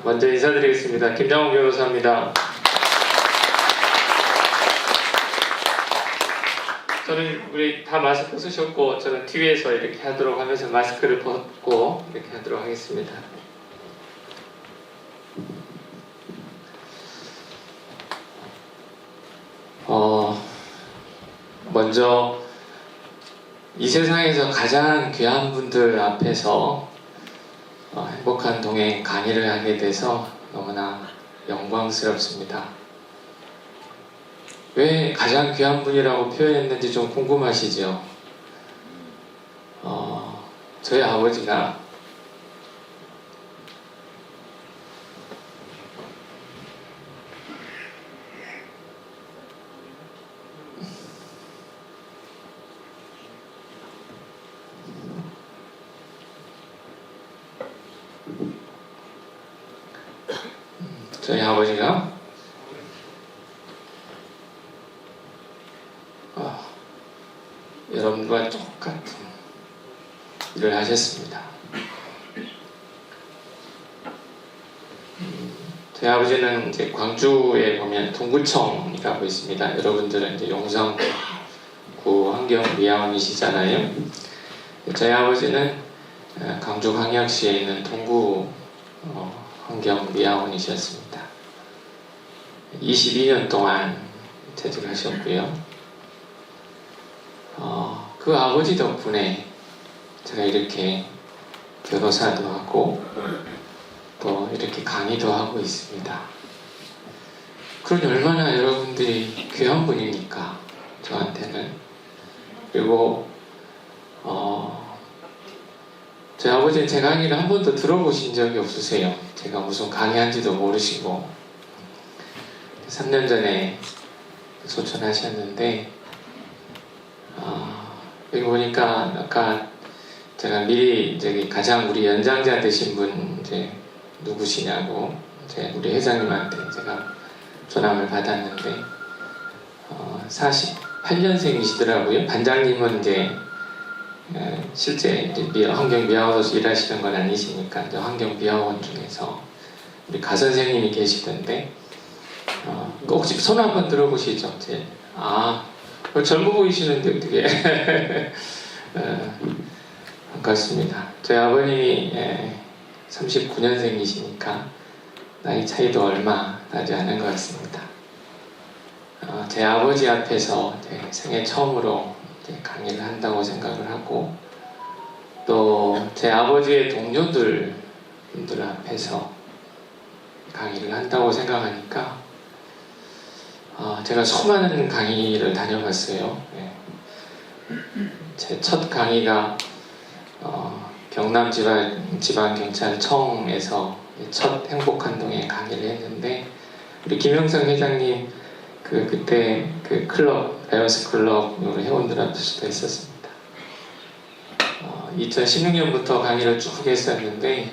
먼저 인사드리겠습니다. 김장훈 변호사입니다. 저는 우리 다 마스크 쓰셨고 저는 뒤에서 이렇게 하도록 하면서 마스크를 벗고 이렇게 하도록 하겠습니다. 먼저 이 세상에서 가장 귀한 분들 앞에서 행복한 동행 강의를 하게 돼서 너무나 영광스럽습니다. 왜 가장 귀한 분이라고 표현했는지 좀 궁금하시죠? 저희 아버지가 여러분과 똑같은 일을 하셨습니다. 저희 아버지는 이제 광주에 보면 동구청이라고 있습니다. 여러분들은 이제 용성구 환경미화원이시잖아요. 저희 아버지는 광주광역시에 있는 동구 환경미화원이셨습니다. 22년 동안 재직을 하셨고요. 그 아버지 덕분에 제가 이렇게 변호사도 하고 또 이렇게 강의도 하고 있습니다. 그러니 얼마나 여러분들이 귀한 분이니까 저한테는. 그리고 저희 아버지는 제 강의를 한 번도 들어보신 적이 없으세요. 제가 무슨 강의한지도 모르시고 3년 전에 소천하셨는데 여기 보니까 아까 제가 미리 저기 가장 우리 연장자 되신 분 이제 누구시냐고 이제 우리 회장님한테 제가 전화를 받았는데 48년생이시더라고요. 반장님은 이제 실제 이제 환경미화원에서 일하시는 건 아니시니까 이제 환경미화원 중에서 우리 가 선생님이 계시던데 혹시 손 한번 들어보시죠. 젊어 보이시는데 어떻게 반갑습니다. 저희 아버님이 39년생이시니까 나이 차이도 얼마 나지 않은 것 같습니다. 제 아버지 앞에서 생애 처음으로 강의를 한다고 생각을 하고 또 제 아버지의 동료들 분들 앞에서 강의를 한다고 생각하니까 제가 수많은 강의를 다녀봤어요. 제 첫 강의가 경남지방경찰청에서 첫 행복한 동행 강의를 했는데 우리 김영성 회장님 그때 그 클럽 라이언스 클럽 회원들 앞에서도 했었습니다. 2016년부터 강의를 쭉 했었는데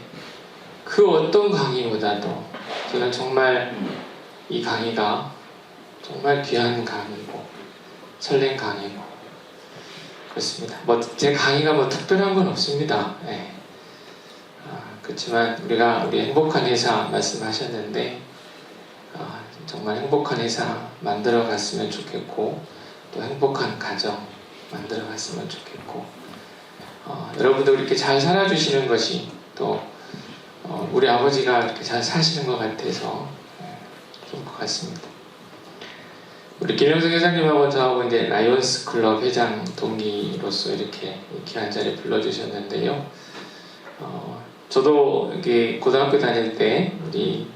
그 어떤 강의보다도 저는 정말 이 강의가 정말 귀한 강의고 설렌 강의고 그렇습니다. 제 강의가 특별한 건 없습니다. 그렇지만 우리 행복한 회사 말씀하셨는데 정말 행복한 회사 만들어 갔으면 좋겠고 또 행복한 가정 만들어 갔으면 좋겠고 여러분들 이렇게 잘 살아주시는 것이 또 우리 아버지가 이렇게 잘 사시는 것 같아서 좋은 것 같습니다. 우리 김영석 회장님하고 저하고 이제 라이온스 클럽 회장 동기로서 이렇게 귀한 자리에 불러주셨는데요. 저도 이렇게 고등학교 다닐 때 우리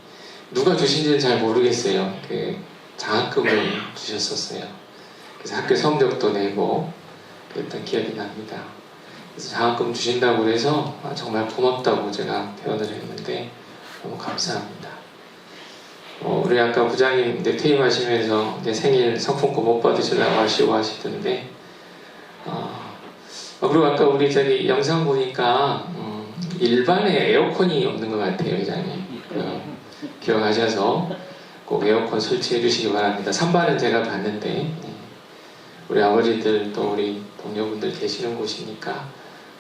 누가 주신지는 잘 모르겠어요. 그 장학금을 주셨었어요. 그래서 학교 성적도 내고 그랬던 기억이 납니다. 그래서 장학금 주신다고 해서 정말 고맙다고 제가 표현을 했는데 너무 감사합니다. 우리 아까 부장님 퇴임하시면서 생일 상품권 못 받으시려고 하시던데 그리고 아까 우리 저기 영상 보니까 일반에 에어컨이 없는 것 같아요, 회장님. 기억하셔서 꼭 에어컨 설치해 주시기 바랍니다. 3반은 제가 봤는데 우리 아버지들 또 우리 동료분들 계시는 곳이니까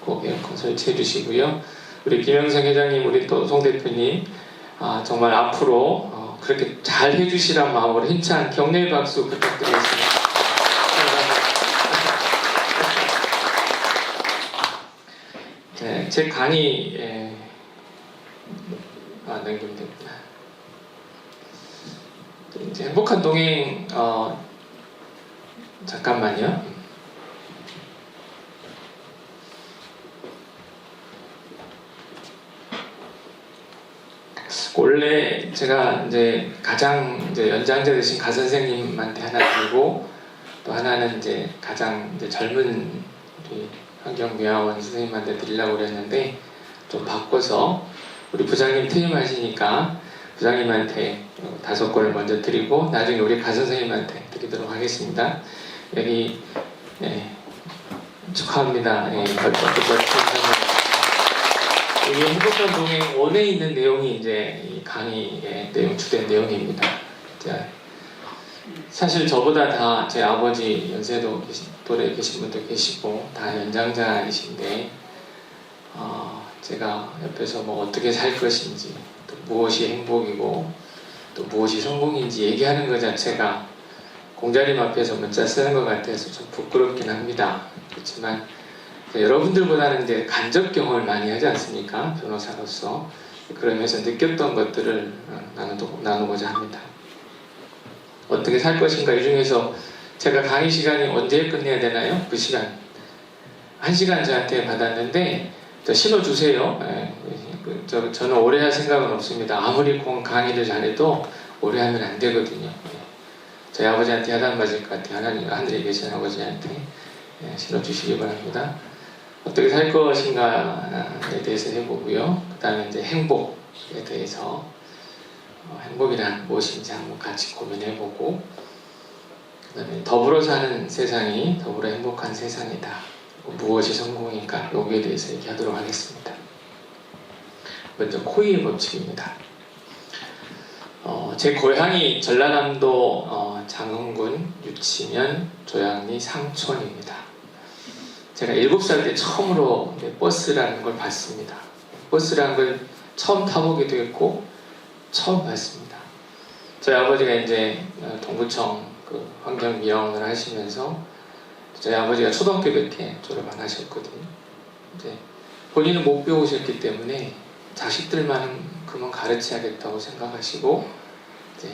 꼭 에어컨 설치해 주시고요. 우리 김영성 회장님, 우리 또 송 대표님 정말 앞으로 그렇게 잘 해주시란 마음으로 힘찬 격려의 박수 부탁드리겠습니다. 네, 제 강의 넘기면 됩니다. 이제 행복한 동행 잠깐만요. 원래 제가 이제 가장 이제 연장자 되신 가 선생님한테 하나 드리고 또 하나는 이제 가장 이제 젊은 우리 환경미화원 선생님한테 드리려고 그랬는데 좀 바꿔서 우리 부장님 퇴임하시니까 부장님한테 5권을 먼저 드리고 나중에 우리 가 선생님한테 드리도록 하겠습니다. 여기 축하합니다. 여기 행복한 동행 1에 있는 내용이 이제 이 강의의 내용, 주된 내용입니다. 사실 저보다 다 제 아버지 연세도 또래 계신 분도 계시고 다 연장자이신데 제가 옆에서 뭐 어떻게 살 것인지 또 무엇이 행복이고 또 무엇이 성공인지 얘기하는 것 자체가 공자님 앞에서 문자 쓰는 것 같아서 좀 부끄럽긴 합니다. 그렇지만 여러분들보다는 이제 간접 경험을 많이 하지 않습니까? 변호사로서. 그러면서 느꼈던 것들을 나누고자 합니다. 어떻게 살 것인가 이 중에서 제가 강의 시간이 언제 끝내야 되나요? 그 시간 1시간 저한테 받았는데 신호 주세요. 저는 오래 할 생각은 없습니다. 아무리 강의를 잘해도 오래 하면 안 되거든요. 저희 아버지한테 야단 맞을 것 같아요. 하나님 하늘에 계신 아버지한테 신호 주시기 바랍니다. 어떻게 살 것인가에 대해서 해보고요. 그 다음에 이제 행복에 대해서 행복이란 무엇인지 한번 같이 고민해보고 그 다음에 더불어 사는 세상이 더불어 행복한 세상이다. 무엇이 성공인가 여기에 대해서 얘기하도록 하겠습니다. 먼저 코이의 법칙입니다. 제 고향이 전라남도 장흥군 유치면 조양리 상촌입니다. 제가 7살 때 처음으로 버스라는 걸 봤습니다. 버스라는 걸 처음 타보기도 했고 처음 봤습니다. 저희 아버지가 이제 동구청 그 환경미화원을 하시면서 저희 아버지가 초등학교 때 졸업 안 하셨거든요. 이제 본인은 못 배우셨기 때문에 자식들만큼은 가르쳐야겠다고 생각하시고 이제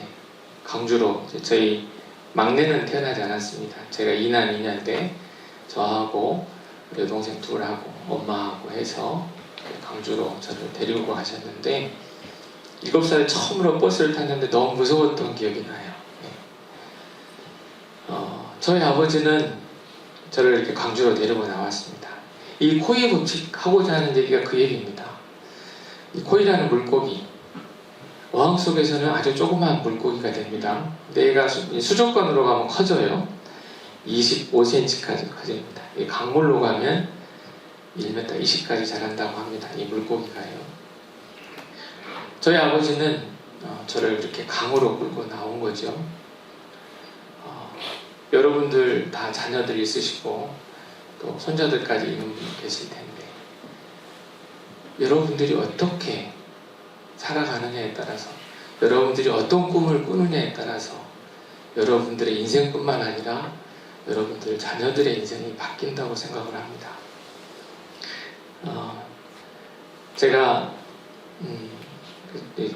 강주로 저희 막내는 태어나지 않았습니다. 제가 2남 2녀인데 저하고 여동생 둘하고 엄마하고 해서 강주로 저를 데리고 가셨는데 7살에 처음으로 버스를 탔는데 너무 무서웠던 기억이 나요. 저희 아버지는 저를 이렇게 강주로 데리고 나왔습니다. 이 코이 법칙 하고자 하는 얘기가 그 얘기입니다. 이 코이라는 물고기 어항 속에서는 아주 조그마한 물고기가 됩니다. 근데 얘가 수족관으로 가면 커져요. 25cm까지 커집니다. 강물로 가면 1m 20까지 자란다고 합니다. 이 물고기가요. 저희 아버지는 저를 이렇게 강으로 끌고 나온 거죠. 여러분들 다 자녀들 있으시고 또 손자들까지 있는 분 계실 텐데 여러분들이 어떻게 살아가느냐에 따라서 여러분들이 어떤 꿈을 꾸느냐에 따라서 여러분들의 인생뿐만 아니라 여러분들 자녀들의 인생이 바뀐다고 생각을 합니다. 제가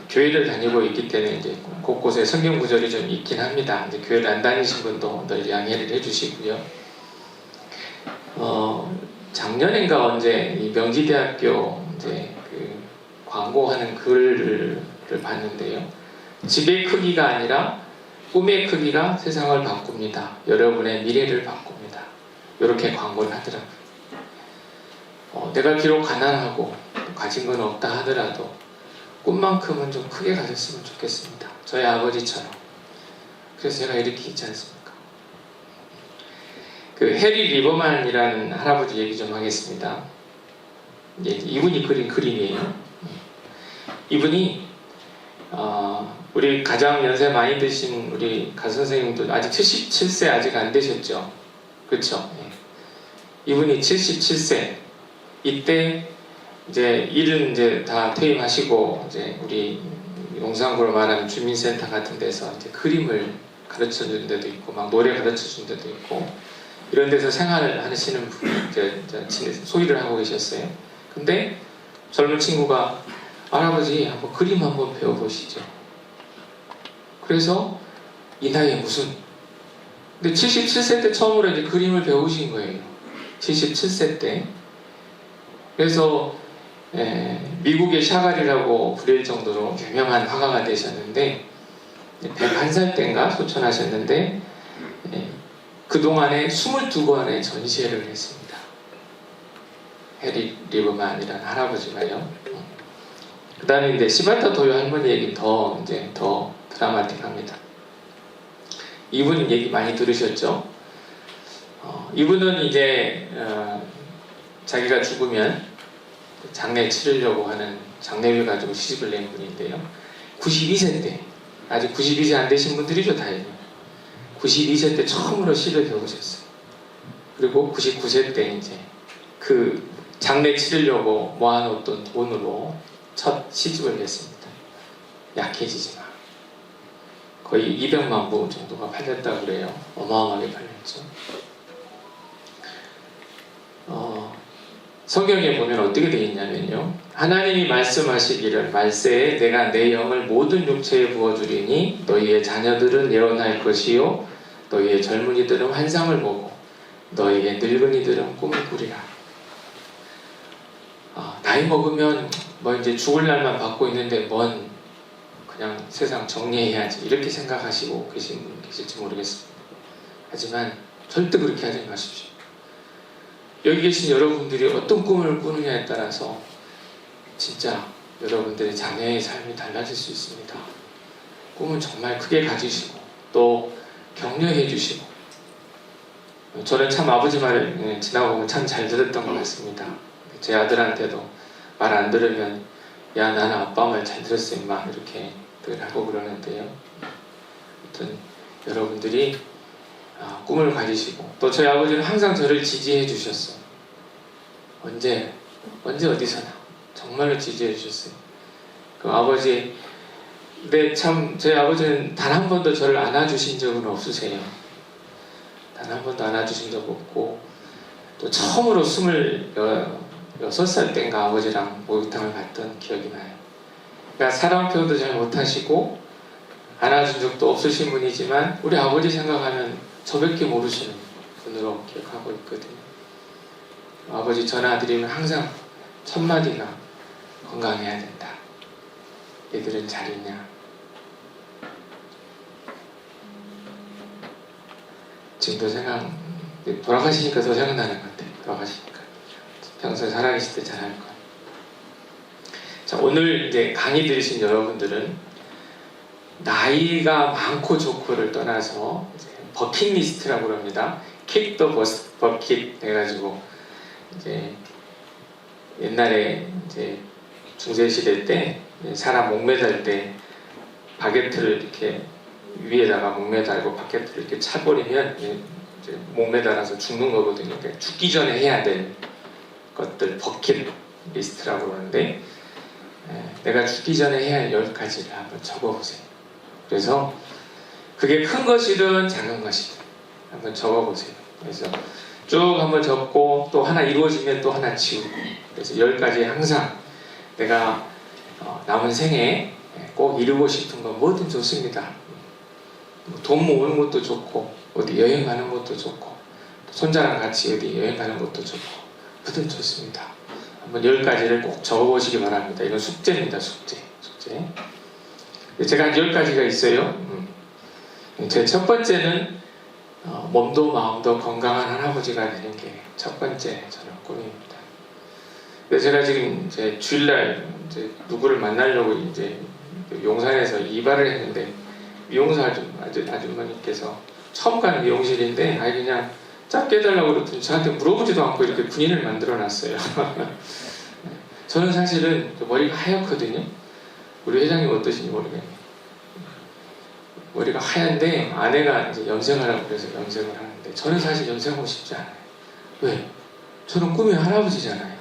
교회를 다니고 있기 때문에 이제 곳곳에 성경 구절이 좀 있긴 합니다. 이제 교회를 안 다니신 분도 늘 양해를 해주시고요. 작년인가 언제 이 명지대학교 이제 그 광고하는 글을 봤는데요. 집의 크기가 아니라 꿈의 크기가 세상을 바꿉니다. 여러분의 미래를 바꿉니다. 이렇게 광고를 하더라고요. 내가 비록 가난하고 가진 건 없다 하더라도 꿈만큼은 좀 크게 가졌으면 좋겠습니다. 저희 아버지처럼. 그래서 제가 이렇게 있지 않습니까? 그 해리 리버만이라는 할아버지 얘기 좀 하겠습니다. 이분이 그린 그림이에요. 이분이 우리 가장 연세 많이 드신 우리 가 선생님도 아직 77세 아직 안 되셨죠? 그렇죠? 이분이 77세 이때 이제 일은 이제 다 퇴임하시고 이제 우리 용산구로 말하면 주민센터 같은 데서 이제 그림을 가르쳐 주는 데도 있고 막 노래 가르쳐 주는 데도 있고 이런 데서 생활을 하시는 분 이제 소일을 하고 계셨어요. 근데 젊은 친구가 할아버지 한번 그림 한번 배워보시죠. 그래서 이 나이에 무슨 근데 77세 때 처음으로 이제 그림을 배우신 거예요. 77세 때. 그래서 미국의 샤갈이라고 불릴 정도로 유명한 화가가 되셨는데 101살 때인가 소천하셨는데 그동안에 22권의 전시회를 했습니다. 해리 리브만이라는 할아버지가요. 그 다음에 이제 시바타 도요 할머니 얘기는 더 드라마틱합니다. 이분 얘기 많이 들으셨죠? 이분은 이제 자기가 죽으면 장례 치르려고 하는 장례비 가지고 시집을 낸 분인데요. 92세 때 아직 92세 안 되신 분들이죠, 다행히. 92세 때 처음으로 시를 배우셨어요. 그리고 99세 때 이제 그 장례 치르려고 모아놓던 돈으로 첫 시집을 냈습니다. 약해지지 마. 거의 200만 부 정도가 팔렸다고 그래요. 어마어마하게 팔렸죠. 성경에 보면 어떻게 되어 있냐면요. 하나님이 말씀하시기를 말세에 내가 내 영을 모든 육체에 부어주리니 너희의 자녀들은 예언할 것이요 너희의 젊은이들은 환상을 보고 너희의 늙은이들은 꿈을 꾸리라. 나이 먹으면 뭐 이제 죽을 날만 받고 있는데 뭔 그냥 세상 정리해야지 이렇게 생각하시고 계신 분 계실지 모르겠습니다. 하지만 절대 그렇게 하지 마십시오. 여기 계신 여러분들이 어떤 꿈을 꾸느냐에 따라서 진짜 여러분들의 자녀의 삶이 달라질 수 있습니다. 꿈은 정말 크게 가지시고 또 격려해 주시고 저는 참 아버지 말을 지나보면 참 잘 들었던 것 같습니다. 제 아들한테도 말 안 들으면 야 나는 아빠 말 잘 들었어 임마 이렇게 늘 하고 그러는데요. 아무튼 여러분들이 꿈을 가지시고 또 저희 아버지는 항상 저를 지지해 주셨어요. 언제 어디서나 정말로 지지해 주셨어요. 그 아버지 근데 참 저희 아버지는 단 한 번도 저를 안아주신 적은 없으세요. 단 한 번도 안아주신 적 없고 또 처음으로 26살 때인가 아버지랑 목욕탕을 갔던 기억이 나요. 그러니까 사랑 표현도 잘 못하시고 안아준 적도 없으신 분이지만 우리 아버지 생각하면 저밖에 모르시는 분으로 기억하고 있거든요. 아버지 전화 드리면 항상 첫 마디가 건강해야 된다. 얘들은 잘 있냐. 지금도 돌아가시니까 더 생각나는 것 같아요. 돌아가시니까 평소에 살아계실 때 잘할 거예요. 자, 오늘 이제 강의 들으신 여러분들은 나이가 많고 좋고를 떠나서 버킷리스트라고 합니다. 킥 더 버킷 해가지고 이제 옛날에 이제 중세시대 때 사람 목매달 때 바게트를 이렇게 위에다가 목매달고 바게트를 이렇게 차버리면 이제 목매달아서 죽는 거거든요. 그러니까 죽기 전에 해야 될 것들 버킷리스트라고 그러는데 내가 죽기 전에 해야 할 10가지를 한번 적어보세요. 그래서 그게 큰 것이든 작은 것이든 한번 적어보세요. 그래서 쭉 한번 적고 또 하나 이루어지면 또 하나 지우고 그래서 10가지 항상 내가 남은 생에 꼭 이루고 싶은 건 뭐든 좋습니다. 돈 모으는 것도 좋고 어디 여행 가는 것도 좋고 손자랑 같이 어디 여행 가는 것도 좋고 뭐든 좋습니다. 한번 10가지를 꼭 적어보시기 바랍니다. 이건 숙제입니다. 숙제. 제가 한 10가지가 있어요. 제 첫 번째는 몸도 마음도 건강한 할아버지가 되는 게 첫 번째 저는 꿈입니다. 제가 지금 이제 주일날 이제 누구를 만나려고 이제 용산에서 이발을 했는데 미용사 아주머니께서 처음 가는 미용실인데 그냥 짧게 해달라고 그러더니 저한테 물어보지도 않고 이렇게 군인을 만들어 놨어요. 저는 사실은 머리가 하얗거든요. 우리 회장님 어떠신지 모르겠네요. 머리가 하얀데 아내가 이제 염색하라고 그래서 염색을 하는데 저는 사실 염색하고 싶지 않아요. 왜? 저는 꿈이 할아버지잖아요.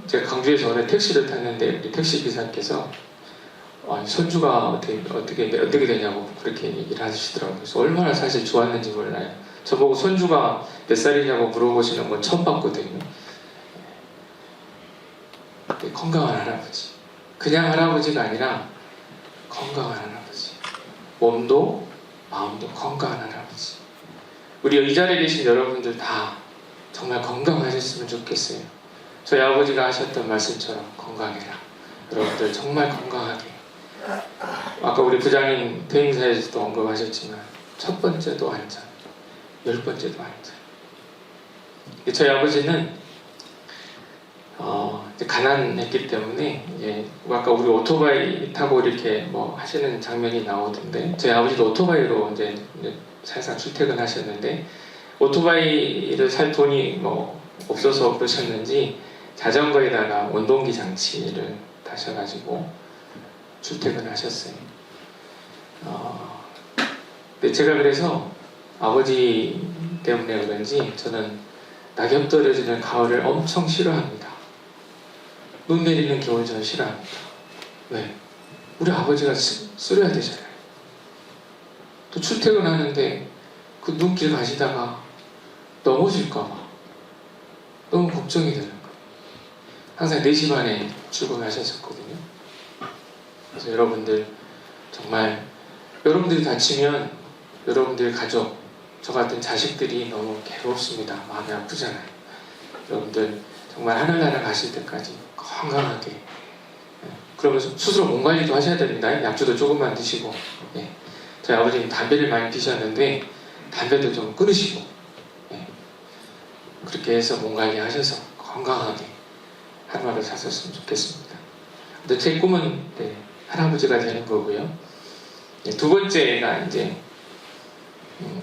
제가 강주에서 오늘 택시를 탔는데 우리 택시 기사께서 손주가 어떻게 되냐고 그렇게 얘기를 하시더라고요. 그래서 얼마나 사실 좋았는지 몰라요. 저보고 손주가 몇 살이냐고 물어보시는 건 처음 봤거든요. 건강한 할아버지. 그냥 할아버지가 아니라 건강한 할아버지. 몸도 마음도 건강한 할아버지. 우리 이 자리에 계신 여러분들 다 정말 건강하셨으면 좋겠어요. 저희 아버지가 하셨던 말씀처럼 건강해라. 여러분들 정말 건강하게. 아까 우리 부장님 퇴임사에서도 언급하셨지만 첫 번째도 안전, 10번째도 안전. 저희 아버지는 가난했기 때문에 아까 우리 오토바이 타고 이렇게 뭐 하시는 장면이 나오던데 저희 아버지도 오토바이로 이제 사실상 출퇴근하셨는데 오토바이를 살 돈이 뭐 없어서 그러셨는지 자전거에다가 원동기 장치를 다셔가지고 출퇴근하셨어요. 근데 제가 그래서 아버지 때문에 그런지 저는 낙엽 떨어지는 가을을 엄청 싫어합니다. 눈 내리는 겨울 전 싫어합니다. 왜? 우리 아버지가 쓰려야 되잖아요. 또 출퇴근하는데 그 눈길 가시다가 넘어질까봐 너무 걱정이 되는 거예요. 항상 4시 반에 출근하셨었거든요. 그래서 여러분들 정말 여러분들이 다치면 여러분들 가족, 저 같은 자식들이 너무 괴롭습니다. 마음이 아프잖아요. 여러분들 정말 하늘나라 가실 때까지 건강하게 그러면서 스스로 몸 관리도 하셔야 됩니다. 약주도 조금만 드시고 저희 아버지는 담배를 많이 피셨는데 담배도 좀 끊으시고 그렇게 해서 몸 관리하셔서 건강하게 하루하루 사셨으면 좋겠습니다. 근데 제 꿈은 할아버지가 되는 거고요. 두 번째가 이제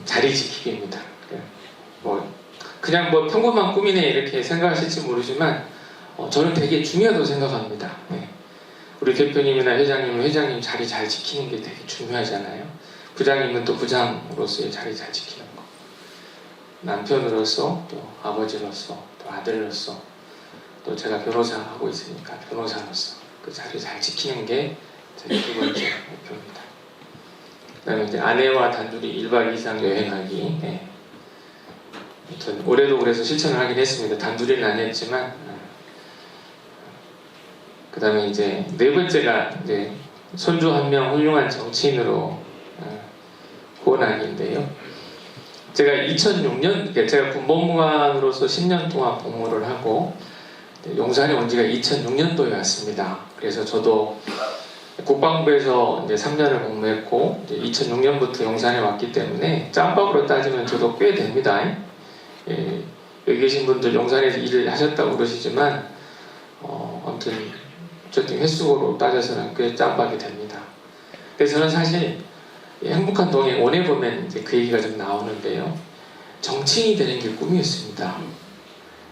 자리 지키기입니다. 그냥 뭐 평범한 꿈이네 이렇게 생각하실지 모르지만 저는 되게 중요하다고 생각합니다. 우리 대표님이나 회장님 자리 잘 지키는 게 되게 중요하잖아요. 부장님은 또 부장으로서의 자리 잘 지키는 거. 남편으로서 또 아버지로서 또 아들로서 또 제가 변호사 하고 있으니까 변호사로서 그 자리 잘 지키는 게 제 두 번째 목표입니다. 그 다음에 이제 아내와 단둘이 1박 2일 이상 여행하기. 전 올해도 그래서 실천을 하긴 했습니다. 단둘이는 안 했지만. 그 다음에 이제 네 번째가 이제 손주 1명 훌륭한 정치인으로 후원하기인데요. 제가 2006년, 제가 군법무관으로서 10년 동안 복무를 하고 용산에 온 지가 2006년도에 왔습니다. 그래서 저도 국방부에서 이제 3년을 복무했고 이제 2006년부터 용산에 왔기 때문에 짬밥으로 따지면 저도 꽤 됩니다. 여기 계신 분들 용산에서 일을 하셨다고 그러시지만 아무튼 어쨌든 횟수로 따져서는 꽤 짬밥이 됩니다. 그래서 저는 사실 행복한 동행 원에 보면 이제 그 얘기가 좀 나오는데요. 정치인이 되는 게 꿈이었습니다.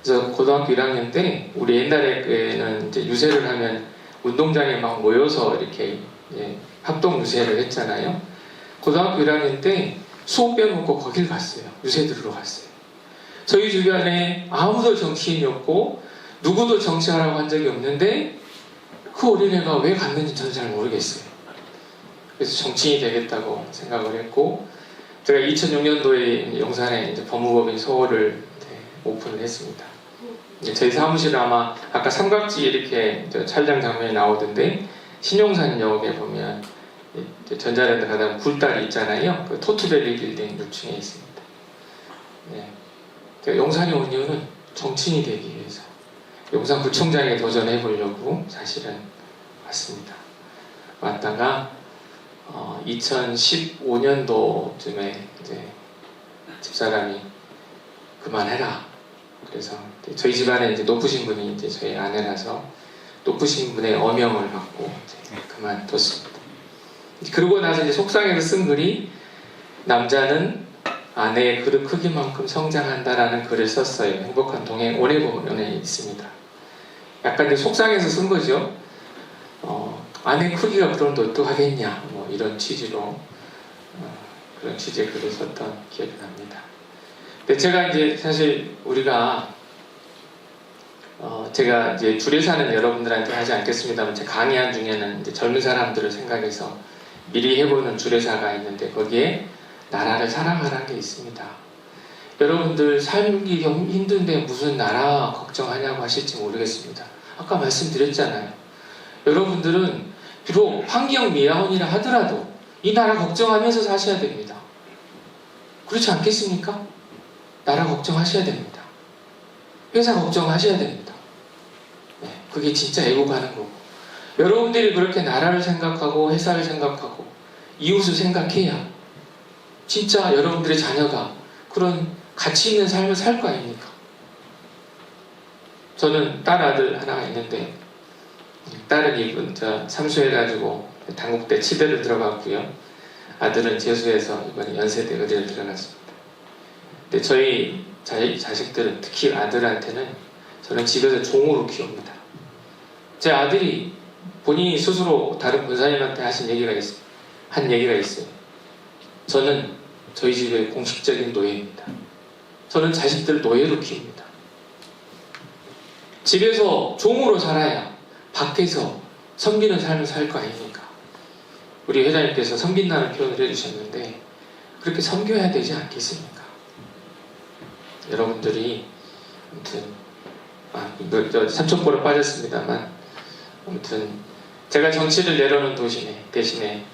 그래서 고등학교 1학년 때 우리 옛날에는 이제 유세를 하면 운동장에 막 모여서 이렇게 합동 유세를 했잖아요. 고등학교 1학년 때 수업 빼먹고 거길 갔어요. 유세 들으러 갔어요. 저희 주변에 아무도 정치인이었고 누구도 정치하라고 한 적이 없는데 그 어린애가 왜 갔는지 저는 잘 모르겠어요. 그래서 정치인이 되겠다고 생각을 했고 제가 2006년도에 용산에 이제 법무법인 서울을 오픈을 했습니다. 저희 사무실은 아마 아까 삼각지 이렇게 촬영 장면이 나오던데 신용산역에 보면 전자랜드 가다 굴다리 있잖아요. 그 토트밸리 빌딩 6층에 있습니다. 제가 용산에 온 이유는 정치인이 되기 위해서 용산구청장에 도전해 보려고 사실은 왔습니다. 왔다가 2015년도쯤에 이제 집사람이 그만해라. 그래서 저희 집안에 이제 높으신 분이 이제 저희 아내라서 높으신 분의 어명을 받고 이제 그만뒀습니다. 그러고 나서 이제 속상해서 쓴 글이 남자는 아내의 그릇 크기만큼 성장한다라는 글을 썼어요. 행복한 동행 원에 보면에 있습니다. 약간 이제 속상해서 쓴 거죠. 아내 크기가 그런데 어떡하겠냐 뭐 이런 취지로 그런 취지의 글을 썼던 기억이 납니다. 근데 제가 이제 사실 우리가 제가 이제 주례사는 여러분들한테 하지 않겠습니다만 제 강의한 중에는 이제 젊은 사람들을 생각해서 미리 해보는 주례사가 있는데 거기에 나라를 사랑하라는 게 있습니다. 여러분들 살기 힘든데 무슨 나라 걱정하냐고 하실지 모르겠습니다. 아까 말씀드렸잖아요. 여러분들은 비록 환경 미화원이라 하더라도 이 나라 걱정하면서 사셔야 됩니다. 그렇지 않겠습니까? 나라 걱정하셔야 됩니다. 회사 걱정하셔야 됩니다. 네, 그게 진짜 애국하는 거고, 여러분들이 그렇게 나라를 생각하고 회사를 생각하고 이웃을 생각해야 진짜 여러분들의 자녀가 그런 가치 있는 삶을 살 거 아닙니까? 저는 딸 아들 하나가 있는데 딸은 이번 삼수해가지고 단국대 치대를 들어갔고요. 아들은 재수해서 이번에 연세대 의대를 들어갔습니다. 근데 저희 자식들은 특히 아들한테는 저는 집에서 종으로 키웁니다. 제 아들이 본인이 스스로 다른 권사님한테 한 얘기가 있어요. 저는 저희 집의 공식적인 노예입니다. 저는 자식들을 노예로 키웁니다. 집에서 종으로 살아야 밖에서 섬기는 삶을 살 거 아닙니까? 우리 회장님께서 섬긴다는 표현을 해주셨는데 그렇게 섬겨야 되지 않겠습니까? 여러분들이 아무튼 삼천포로 빠졌습니다만 아무튼 제가 정치를 내려놓은 대신에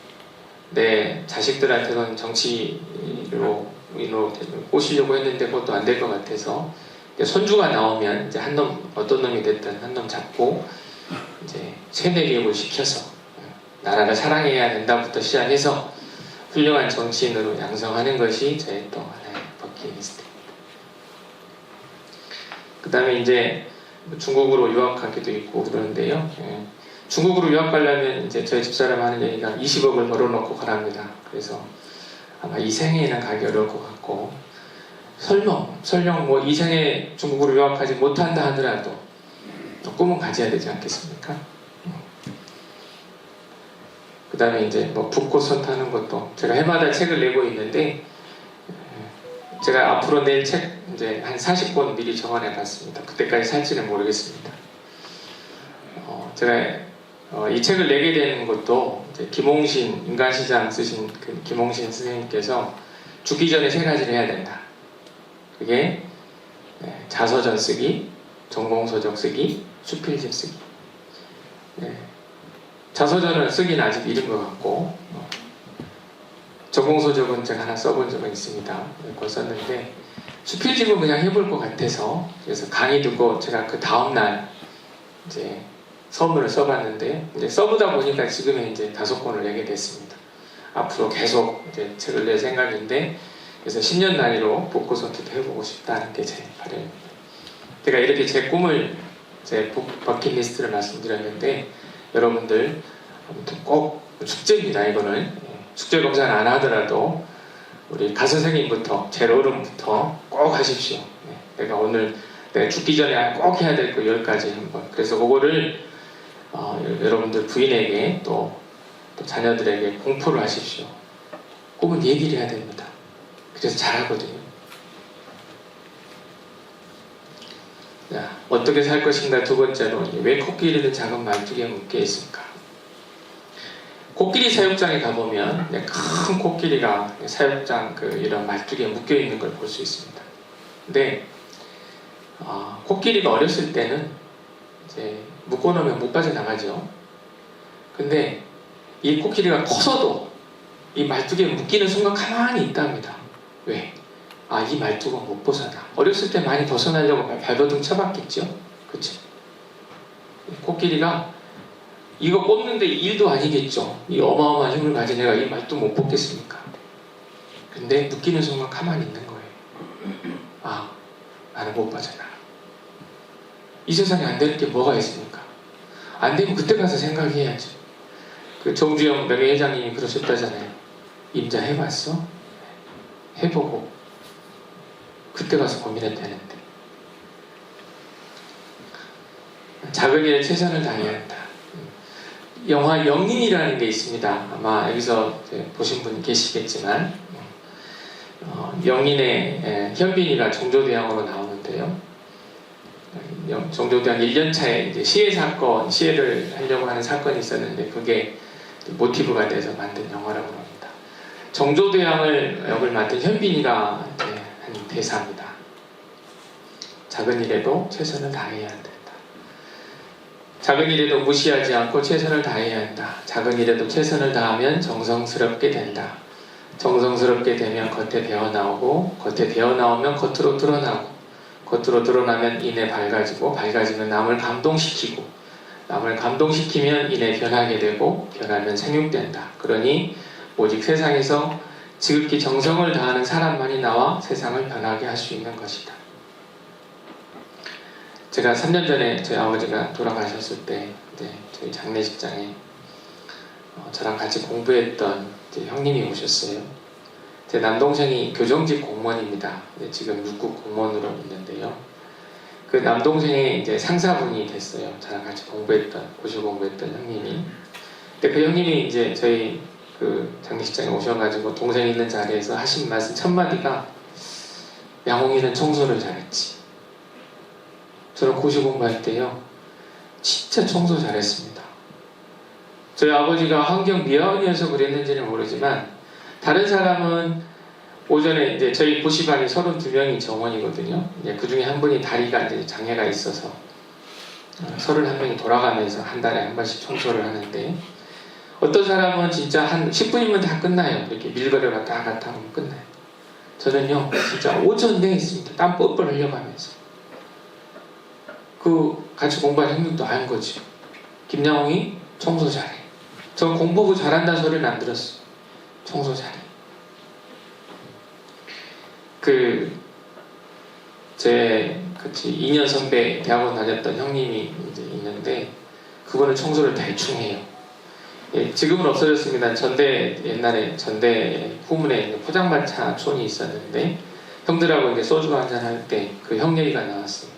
내 자식들한테는 정치로 꼬시려고 했는데 그것도 안 될 것 같아서 손주가 나오면 이제 어떤 놈이 됐든 한 놈 잡고 이제 세뇌 교육을 시켜서 나라를 사랑해야 된다부터 시작해서 훌륭한 정치인으로 양성하는 것이 저의 또 하나의 버킷리스트입니다. 그 다음에 이제 중국으로 유학하기도 있고 그러는데요. 중국으로 유학 가려면 이제 저희 집사람 하는 얘기가 20억을 벌어놓고 가랍니다. 그래서 아마 이 생에는 가기 어려울 것 같고 설령 뭐 이 생에 중국으로 유학하지 못한다 하더라도 또 꿈은 가져야 되지 않겠습니까? 그 다음에 이제 뭐 붓고선 타는 것도 제가 해마다 책을 내고 있는데 제가 앞으로 낼 책 이제 한 40권 미리 정원해 놨습니다. 그때까지 살지는 모르겠습니다. 제가 이 책을 내게 되는 것도 김홍신 인간시장 쓰신 그 김홍신 선생님께서 죽기 전에 3가지를 해야 된다. 그게 자서전 쓰기, 전공서적 쓰기, 수필집 쓰기. 자서전은 쓰기는 아직 이른 것 같고 전공서적은 제가 하나 써본 적은 있습니다. 그걸 썼는데 수필집은 그냥 해볼 것 같아서 그래서 강의 듣고 제가 그 다음날 이제 서문을 써봤는데 이제 써보다 보니까 지금은 이제 5권을 내게 됐습니다. 앞으로 계속 이제 책을 낼 생각인데 그래서 10년 단위로 복고선택도 해보고 싶다는 게 제 바람입니다. 제가 이렇게 제 꿈을 제 버킷리스트를 말씀드렸는데 여러분들 아무튼 꼭 숙제입니다. 이거는 숙제 검사는 안 하더라도 우리 가선생님부터 제일 어른부터 꼭 하십시오. 내가 오늘 내가 죽기 전에 꼭 해야 될 거 10가지 한번. 그래서 그거를 여러분들 부인에게 또 자녀들에게 공포를 하십시오. 꿈은 얘기를 해야 됩니다. 그래서 잘하거든요. 자, 어떻게 살 것인가 두 번째로 왜 코끼리는 작은 말뚝에 묶여 있을까? 코끼리 사육장에 가보면 큰 코끼리가 사육장 이런 말뚝에 묶여 있는 걸 볼 수 있습니다. 근데 코끼리가 어렸을 때는 이제 묶어놓으면 못 빠져나가죠. 근데 이 코끼리가 커서도 이 말뚝에 묶이는 순간 가만히 있답니다. 왜? 이 말뚝은 못 벗어나. 어렸을 때 많이 벗어나려고 발버둥 쳐봤겠죠? 그쵸? 코끼리가 이거 꼽는데 일도 아니겠죠? 이 어마어마한 힘을 가진 애가 이 말뚝 못 뽑겠습니까? 근데 묶이는 순간 가만히 있는 거예요. 나는 못 빠져나가. 이 세상에 안 되는 게 뭐가 있습니까? 안 되면 그때 가서 생각해야죠. 그 정주영 명예회장님이 그러셨다잖아요. 임자 해봤어? 해보고 그때 가서 고민했다는데 작은 일에 최선을 다해야 한다. 영화 영린이라는 게 있습니다. 아마 여기서 보신 분 계시겠지만 영린의 현빈이가 정조대왕으로 나오는데요. 정조대학 1년차에 이제 시해를 하려고 하는 사건이 있었는데 그게 모티브가 돼서 만든 영화라고 합니다. 정조대왕을 역을 맡은 현빈이가 한 대사입니다. 작은 일에도 최선을 다해야 한다. 작은 일에도 무시하지 않고 최선을 다해야 한다. 작은 일에도 최선을 다하면 정성스럽게 된다. 정성스럽게 되면 겉에 배어나오고 겉에 배어나오면 겉으로 드러나고 겉으로 드러나면 이내 밝아지고 밝아지면 남을 감동시키고 남을 감동시키면 이내 변하게 되고 변하면 생육된다. 그러니 오직 세상에서 지극히 정성을 다하는 사람만이 나와 세상을 변하게 할 수 있는 것이다. 제가 3년 전에 저희 아버지가 돌아가셨을 때 저희 장례식장에 저랑 같이 공부했던 형님이 오셨어요. 제 남동생이 교정직 공무원입니다. 지금 육국 공무원으로 있는데요. 그 남동생의 이제 상사분이 됐어요. 저랑 같이 고시 공부했던 형님이. 근데 그 형님이 이제 저희 그 장례식장에 오셔가지고 동생 있는 자리에서 하신 말씀 첫 마디가 양홍이는 청소를 잘했지. 저는 고시 공부할 때요, 진짜 청소 잘했습니다. 저희 아버지가 환경 미화원이어서 그랬는지는 모르지만 다른 사람은 오전에 이제 저희 고시반이 32명이 정원이거든요. 그 중에 한 분이 다리가 이제 장애가 있어서 31명이 돌아가면서 한 달에 한 번씩 청소를 하는데 어떤 사람은 진짜 한 10분이면 다 끝나요. 이렇게 밀거려 갔다 갔다 하면 끝나요. 저는요 진짜 오전 내에 있습니다. 땀 뻘뻘 흘려가면서. 그 같이 공부한 형님도 안 거죠. 김양홍이 청소 잘해. 저 공부부 잘한다는 소리는 안 들었어. 청소 잘해. 제 같이 2년 선배 대학원 다녔던 형님이 이제 있는데 그분은 청소를 대충 해요. 예, 지금은 없어졌습니다. 옛날에 전대 후문에 포장마차 촌이 있었는데 형들하고 이제 소주 한잔 할 때 그 형 얘기가 나왔어요.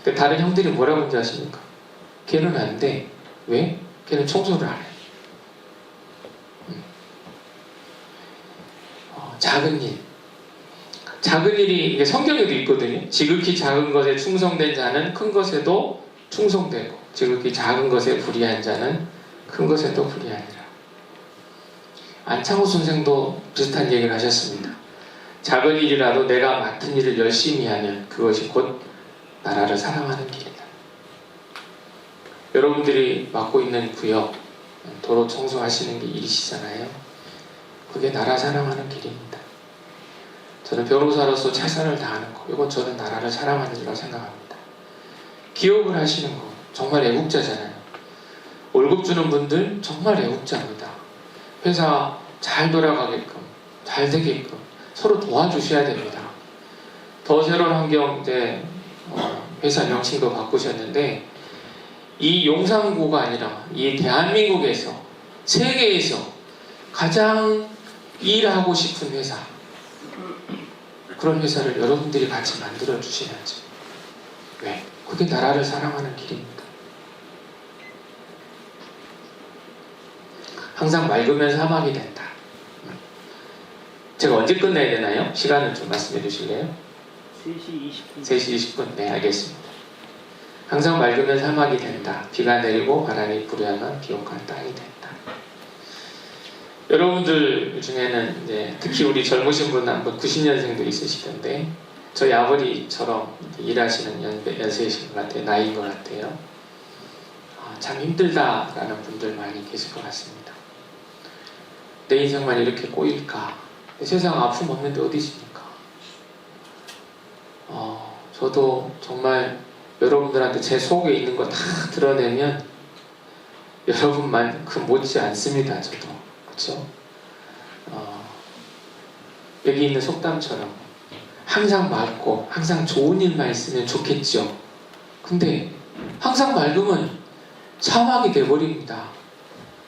근데 다른 형들이 뭐라고 하는지 아십니까? 걔는 안 돼. 왜? 걔는 청소를 안 해. 작은 일. 작은 일이 이게 성경에도 있거든요. 지극히 작은 것에 충성된 자는 큰 것에도 충성되고 지극히 작은 것에 불의한 자는 큰 것에도 불의하니라. 안창호 선생도 비슷한 얘기를 하셨습니다. 작은 일이라도 내가 맡은 일을 열심히 하면 그것이 곧 나라를 사랑하는 길이다. 여러분들이 맡고 있는 구역, 도로 청소하시는 게 일이시잖아요. 그게 나라 사랑하는 길입니다. 저는 변호사로서 최선을 다하는 거, 이건 저는 나라를 사랑하는 일이라고 생각합니다. 기업을 하시는 거 정말 애국자잖아요. 월급 주는 분들 정말 애국자입니다. 회사 잘 돌아가게끔, 잘 되게끔 서로 도와주셔야 됩니다. 더 새로운 환경 이제 회사 명칭도 바꾸셨는데 이 용산구가 아니라 이 대한민국에서 세계에서 가장 일하고 싶은 회사, 그런 회사를 여러분들이 같이 만들어 주셔야죠. 왜? 그게 나라를 사랑하는 길입니다. 항상 맑으면 사막이 된다. 제가 언제 끝내야 되나요? 시간을 좀 말씀해 주실래요? 3시 20분. 3시 20분. 네, 알겠습니다. 항상 맑으면 사막이 된다. 비가 내리고 바람이 불어야만 비옥한 땅이 된다. 여러분들 중에는 이제 특히 우리 젊으신 분 한 분 90년생도 있으시던데 저희 아버지처럼 일하시는 연세이신 것 같아요. 나이인 것 같아요. 참 힘들다라는 분들 많이 계실 것 같습니다. 내 인생만 이렇게 꼬일까? 세상 아픔 없는데 어디 있습니까? 저도 정말 여러분들한테 제 속에 있는 거 다 드러내면 여러분만큼 못지 않습니다. 저도. 그렇죠? 여기 있는 속담처럼 항상 맑고 항상 좋은 일만 있으면 좋겠죠. 근데 항상 맑으면 사막이 돼버립니다.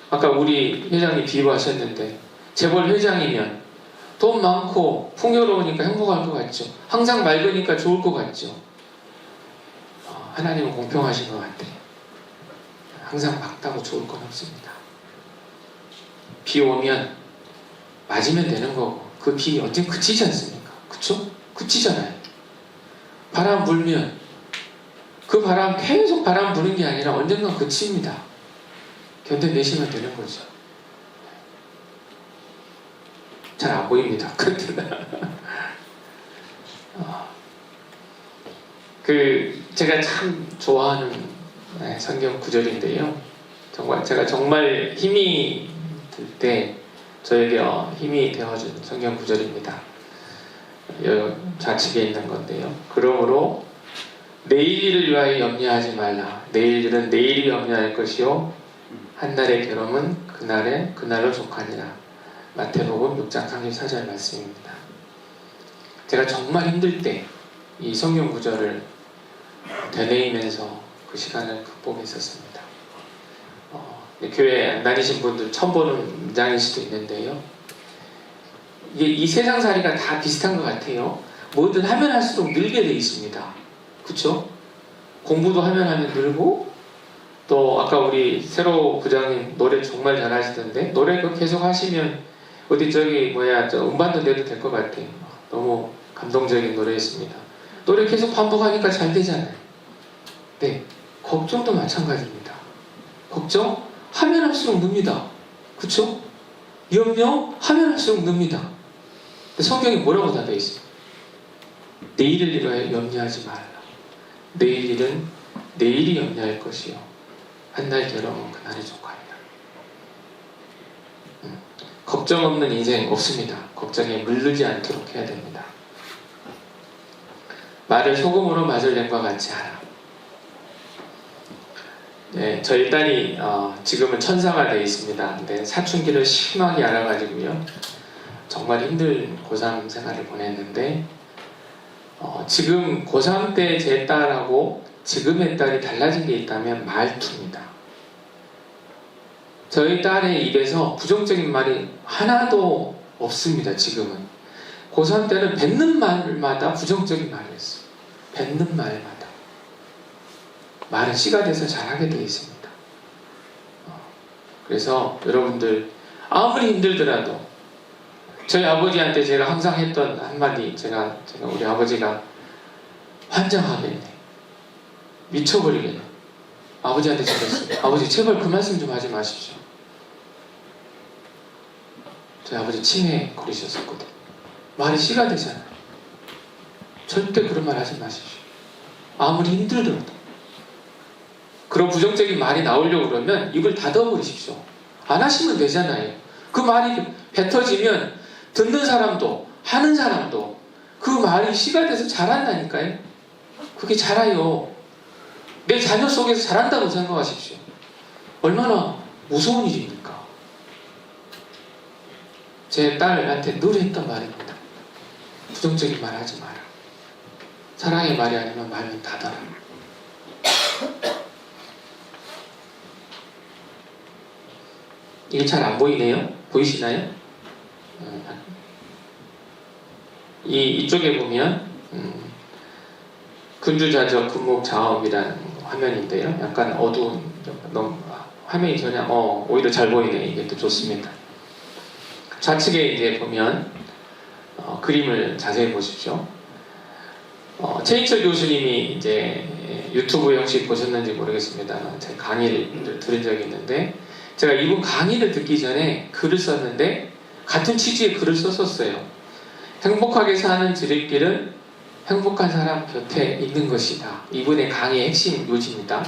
아까 우리 회장님 비유하셨는데 재벌 회장이면 돈 많고 풍요로우니까 행복할 것 같죠. 항상 맑으니까 좋을 것 같죠. 하나님은 공평하신 것 같아요. 항상 맑다고 좋을 건 없습니다. 비 오면 맞으면 되는 거고 그 비 언젠 그치지 않습니까? 그쵸? 그치잖아요. 바람 불면 그 바람 계속 바람 부는 게 아니라 언젠가 그칩니다. 견뎌내시면 되는 거죠. 잘 안 보입니다. 제가 참 좋아하는 성경 구절인데요. 제가 정말 힘이 들 때 저에게 힘이 되어준 성경 구절입니다. 좌측에 있는 건데요. 그러므로 내일 일을 위하여 염려하지 말라. 내일 일은 내일이 염려할 것이요 한날의 괴로움은 그날로 족하니라. 마태복음 6장 34절 말씀입니다. 제가 정말 힘들 때 이 성경 구절을 되뇌이면서 그 시간을 극복했었습니다. 교회 안 다니신 분들 처음 보는 문장일 수도 있는데요. 이 세상살이가 다 비슷한 것 같아요. 뭐든 하면 할수록 늘게 돼 있습니다. 그쵸? 공부도 하면 늘고, 또 아까 우리 새로 부장님 노래 정말 잘하시던데 노래 계속 하시면 어디 저 음반도 내도 될 것 같아요. 너무 감동적인 노래였습니다. 노래 계속 반복하니까 잘 되잖아요. 네, 걱정도 마찬가지입니다. 걱정 하면 할수록 늡니다. 그쵸? 염려 하면 할수록 늡니다. 근데 성경에 뭐라고 다 되어 있어요? 내일을 위하여 염려하지 말라. 내일 일은 내일이 염려할 것이요 한날 괴로움은 그날이 족하리라. 걱정 없는 인생 없습니다. 걱정에 물들지 않도록 해야 됩니다. 말을 소금으로 맞을 낸과 같이 하라. 네, 저희 딸이 지금은 천사가 되어 있습니다. 근데 사춘기를 심하게 알아가지고요. 정말 힘든 고3 생활을 보냈는데 지금 고3 때 제 딸하고 지금의 딸이 달라진 게 있다면 말투입니다. 저희 딸의 입에서 부정적인 말이 하나도 없습니다. 지금은. 고3 때는 뱉는 말마다 부정적인 말이었어요. 뱉는 말마다. 말은 씨가 돼서 잘하게 되어 있습니다. 그래서 여러분들 아무리 힘들더라도 저희 아버지한테 제가 항상 했던 한마디, 제가 우리 아버지가 환장하겠네, 미쳐버리겠네, 아버지한테 저랬어요. 아버지 제발 그 말씀 좀 하지 마십시오. 저희 아버지 치매 걸리셨었거든요. 말이 씨가 되잖아요. 절대 그런 말 하지 마십시오. 아무리 힘들더라도. 그런 부정적인 말이 나오려고 그러면 입을 닫아버리십시오. 안 하시면 되잖아요. 그 말이 뱉어지면 듣는 사람도 하는 사람도 그 말이 씨가 돼서 자란다니까요. 그게 자라요. 내 자녀 속에서 자란다고 생각하십시오. 얼마나 무서운 일입니까? 제 딸한테 늘 했던 말입니다. 부정적인 말 하지 마라. 사랑의 말이 아니면 말은 닫아라. 이게 잘 안 보이네요? 보이시나요? 이쪽에 보면 근주자적 근목자업이라는 화면인데요. 약간 어두운, 너무 화면이 전혀 오히려 잘 보이네. 이게 또 좋습니다. 좌측에 이제 보면 그림을 자세히 보십시오. 최인철 교수님이 이제 유튜브에 혹시 보셨는지 모르겠습니다만 제가 강의를 들은 적이 있는데, 제가 이분 강의를 듣기 전에 글을 썼는데 같은 취지의 글을 썼었어요. 행복하게 사는 지름길은 행복한 사람 곁에 있는 것이다. 이분의 강의의 핵심 요지입니다.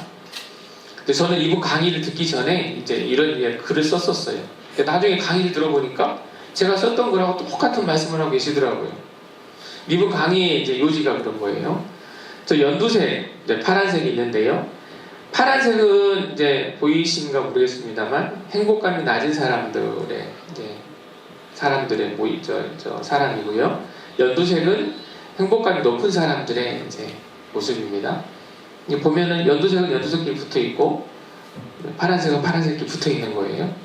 근데 저는 이분 강의를 듣기 전에 이제 이런 글을 썼었어요. 나중에 강의를 들어보니까 제가 썼던 거라고 똑같은 말씀을 하고 계시더라고요. 이분 강의의 이제 요지가 그런 거예요. 저 연두색, 이제 파란색이 있는데요. 파란색은 이제 보이신가 모르겠습니다만 행복감이 낮은 사람들의 사람이고요. 연두색은 행복감이 높은 사람들의 이제 모습입니다. 보면은 연두색은 연두색끼리 붙어 있고 파란색은 파란색끼리 붙어 있는 거예요.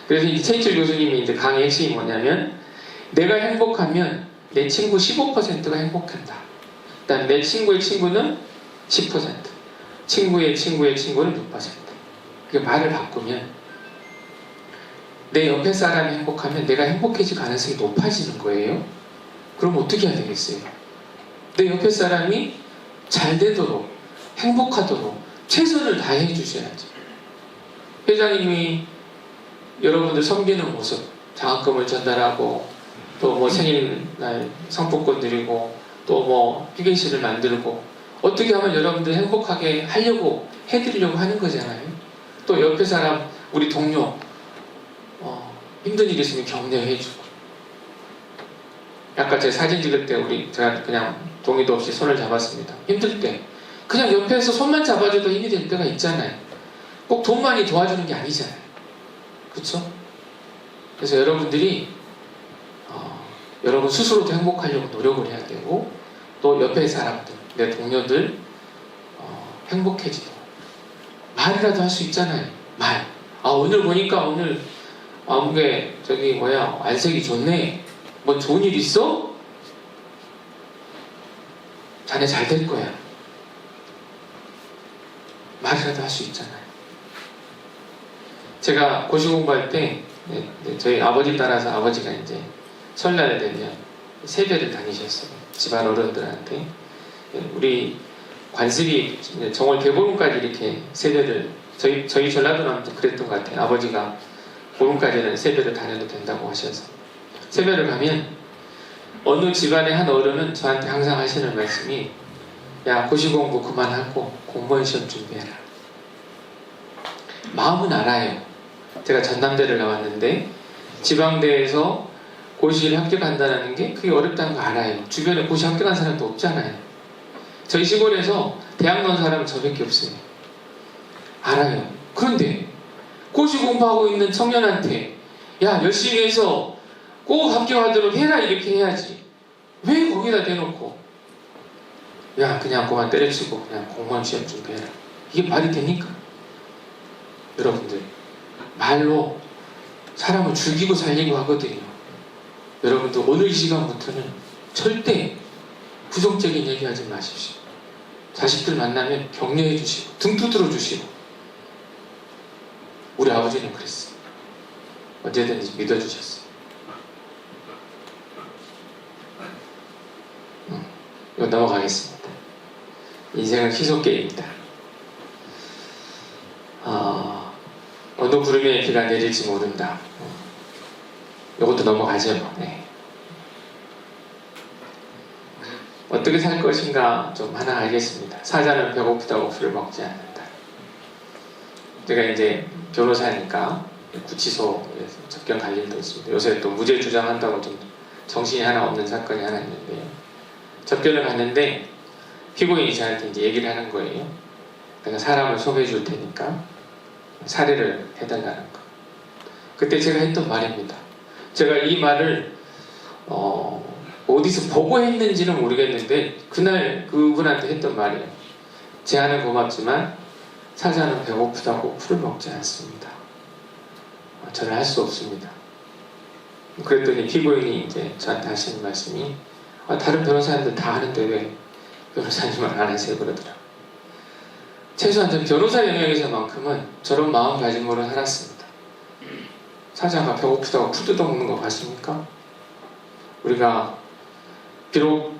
그래서 이 최인철 교수님이 이제 강의 핵심이 뭐냐면, 내가 행복하면 내 친구 15%가 행복한다. 그다음 내 친구의 친구는 10%, 친구의 친구의 친구는 6%. 그 말을 바꾸면 내 옆에 사람이 행복하면 내가 행복해질 가능성이 높아지는 거예요. 그럼 어떻게 해야 되겠어요? 내 옆에 사람이 잘 되도록 행복하도록 최선을 다해 주셔야죠. 회장님이 여러분들 섬기는 모습, 장학금을 전달하고 또 뭐 생일날 상품권 드리고 또 뭐 휴게실을 만들고 어떻게 하면 여러분들 행복하게 하려고 해드리려고 하는 거잖아요. 또 옆에 사람, 우리 동료 힘든 일 있으면 격려해주고, 아까 제 사진 찍을 때 제가 그냥 동의도 없이 손을 잡았습니다. 힘들 때 그냥 옆에서 손만 잡아줘도 힘이 될 때가 있잖아요. 꼭 돈만이 도와주는 게 아니잖아요. 그렇죠? 그래서 여러분들이 여러분 스스로도 행복하려고 노력을 해야 되고, 또 옆에 사람들, 내 동료들 행복해지도록 말이라도 할 수 있잖아요. 말. 오늘 보니까 오늘 아무게 저기 안색이 좋네. 뭐 좋은 일 있어? 자네 잘 될 거야. 말이라도 할 수 있잖아요. 제가 고시 공부할 때 저희 아버지 따라서 아버지가 이제 설날에 되면 세배를 다니셨어요. 집안 어른들한테. 우리 관습이 정월 개보름까지 이렇게 세배를, 저희 전라도는 그랬던 것 같아요. 아버지가 보름까지는 세배를 다녀도 된다고 하셔서 세배를 가면 어느 집안의 한 어른은 저한테 항상 하시는 말씀이, 야, 고시 공부 그만하고 공무원 시험 준비해라. 마음은 알아요. 제가 전남대를 나왔는데 지방대에서 고시를 합격한다는 게 그게 어렵다는 거 알아요. 주변에 고시 합격한 사람도 없잖아요. 저희 시골에서 대학 나온 사람은 저밖에 없어요. 알아요. 그런데 고시 공부하고 있는 청년한테, 야, 열심히 해서 꼭 합격하도록 해라, 이렇게 해야지. 왜 거기다 대놓고, 야, 그냥 그만 때려치고 그냥 공무원 시험 준비해라. 이게 말이 되니까? 여러분들, 말로 사람을 죽이고 살리고 하거든요. 여러분들, 오늘 이 시간부터는 절대 부정적인 얘기하지 마십시오. 자식들 만나면 격려해 주시고 등 두드려 주시고. 우리 아버지는 그랬어요. 언제든지 믿어주셨어요. 이거 넘어가겠습니다. 인생은 희소게임이다. 어느 구름에 비가 내릴지 모른다. 이것도 넘어가죠. 네. 어떻게 살 것인가 좀 하나 알겠습니다. 사자는 배고프다고 풀을 먹지 않는다. 제가 이제 변호사니까 구치소에서 접견 갈 일도 있습니다. 요새 또 무죄 주장한다고 좀 정신이 하나 없는 사건이 하나 있는데요. 접견을 갔는데 피고인이 저한테 이제 얘기를 하는 거예요. 내가 사람을 소개해 줄 테니까 사례를 해달라는 거. 그때 제가 했던 말입니다. 제가 이 말을 어디서 보고 했는지는 모르겠는데 그날 그분한테 했던 말이에요. 제안은 고맙지만 사자는 배고프다고 풀을 먹지 않습니다. 저는 할 수 없습니다. 그랬더니 피고인이 이제 저한테 하시는 말씀이, 다른 변호사님들 다 하는데 왜 변호사님은 안 하세요? 그러더라고요. 최소한 전 변호사 영역에서만큼은 저런 마음가짐으로 살았습니다. 사자가 배고프다고 풀 뜯어먹는 거 봤습니까? 우리가 비록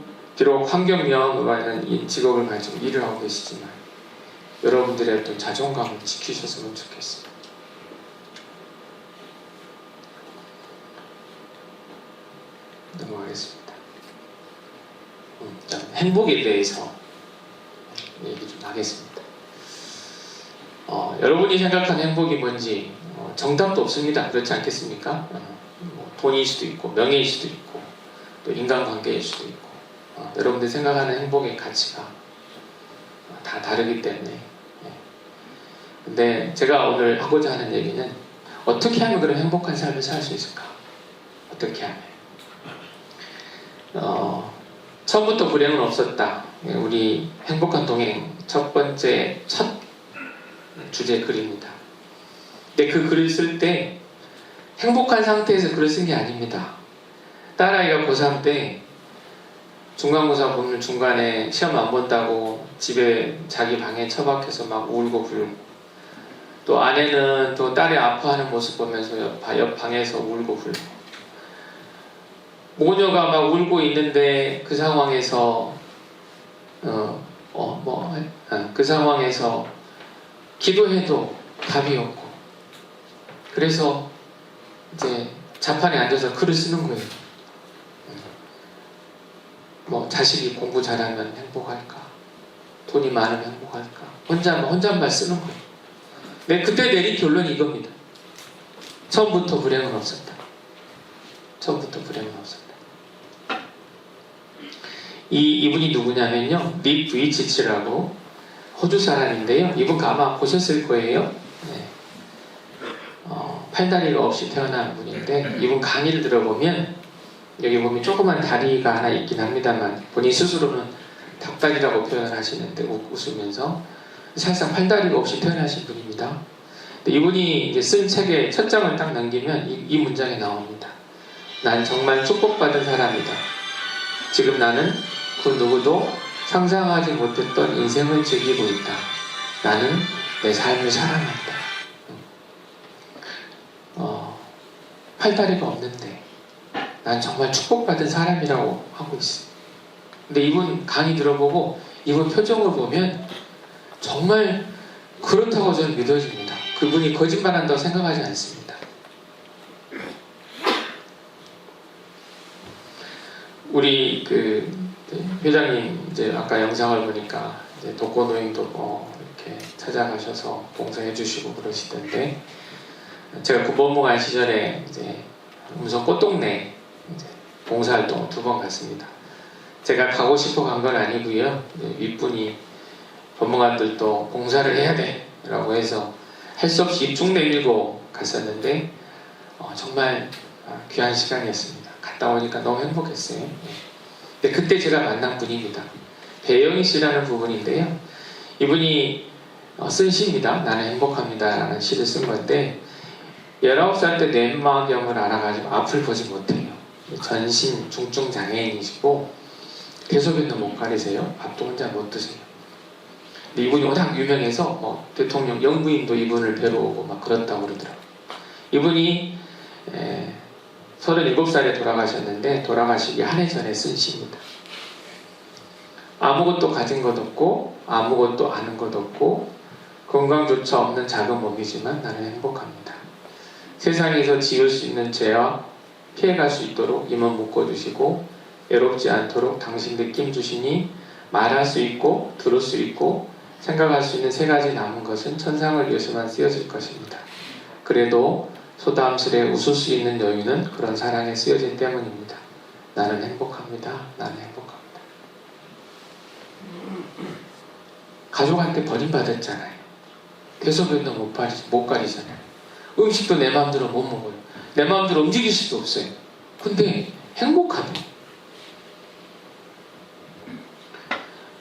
환경영으로 하는 이 직업을 가지고 일을 하고 계시지만 여러분들의 어떤 자존감을 지키셨으면 좋겠습니다. 넘어가겠습니다. 행복에 대해서 얘기 좀 하겠습니다. 여러분이 생각하는 행복이 뭔지 정답도 없습니다. 그렇지 않겠습니까? 돈일 수도 있고 명예일 수도 있고 또 인간관계일 수도 있고 여러분들이 생각하는 행복의 가치가 다 다르기 때문에. 근데 제가 오늘 하고자 하는 얘기는 어떻게 하면 그런 행복한 삶을 살 수 있을까? 어떻게 하면 처음부터 불행은 없었다. 우리 행복한 동행 첫 주제 글입니다. 근데 그 글을 쓸 때 행복한 상태에서 글을 쓴 게 아닙니다. 딸아이가 고3 때 중간고사 보면 중간에 시험 안 본다고 집에 자기 방에 처박혀서 막 울고 불고, 또 아내는 또 딸이 아파하는 모습 보면서 옆 방에서 울고 불고, 모녀가 막 울고 있는데 그 상황에서 그 상황에서 기도해도 답이 없고, 그래서 이제 자판에 앉아서 글을 쓰는 거예요. 뭐 자식이 공부 잘하면 행복할까, 돈이 많으면 행복할까, 혼잣말 쓰는 거예요. 근데 그때 내린 결론이 이겁니다. 처음부터 불행은 없었다. 처음부터 불행은 없었다. 이분이 누구냐면요, 닉 부이치치라고 호주 사람인데요. 이분 아마 보셨을 거예요. 네. 팔다리가 없이 태어난 분인데, 이분 강의를 들어보면 여기 보면 조그만 다리가 하나 있긴 합니다만 본인 스스로는 닭다리라고 표현을 하시는데 웃으면서 사실상 팔다리가 없이 태어나신 분입니다. 근데 이분이 이제 쓴 책의 첫 장을 딱 넘기면 이 문장이 나옵니다. 난 정말 축복받은 사람이다. 지금 나는 그 누구도 상상하지 못했던 인생을 즐기고 있다. 나는 내 삶을 사랑한다. 팔다리가 없는데 난 정말 축복받은 사람이라고 하고 있어. 근데 이분 강의 들어보고 이분 표정을 보면 정말 그렇다고 저는 믿어집니다. 그분이 거짓말한다고 생각하지 않습니다. 우리 회장님 이제 아까 영상을 보니까 이제 독거노인도 이렇게 찾아가셔서 봉사해 주시고 그러시던데, 제가 군법무관 시절에 이제 음성 꽃동네 이제 봉사활동 2번 갔습니다. 제가 가고 싶어 간 건 아니고요. 윗분이 법무관들도 봉사를 해야 돼 라고 해서 할 수 없이 쭉 내밀고 갔었는데 정말 귀한 시간이었습니다. 갔다 오니까 너무 행복했어요. 근데 그때 제가 만난 분입니다. 배영희 씨라는 부분인데요. 이분이 쓴 시입니다. 나는 행복합니다 라는 시를 쓴 건데, 19살 때 뇌막염을 알아가지고 앞을 보지 못해요. 전신 중증 장애인이시고 대소변도 못 가리세요. 밥도 혼자 못 드세요. 근데 이분이 워낙 유명해서 대통령 영부인도 이분을 뵈러 오고 막 그렇다고 그러더라고요. 이분이 37살에 돌아가셨는데 돌아가시기 한 해 전에 쓴 시입니다. 아무것도 가진 것 없고 아무것도 아는 것 없고 건강조차 없는 작은 몸이지만 나는 행복합니다. 세상에서 지을 수 있는 죄와 피해갈 수 있도록 임원 묶어주시고 외롭지 않도록 당신 느낌 주시니 말할 수 있고 들을 수 있고 생각할 수 있는 3가지 남은 것은 천상을 위해서만 쓰여질 것입니다. 그래도 소담스레 웃을 수 있는 여유는 그런 사랑에 쓰여진 때문입니다. 나는 행복합니다. 나는 행복합니다. 가족한테 버림받았잖아요. 대소변도 못 가리잖아요. 음식도 내 마음대로 못 먹어요. 내 마음대로 움직일 수도 없어요. 근데 행복하대.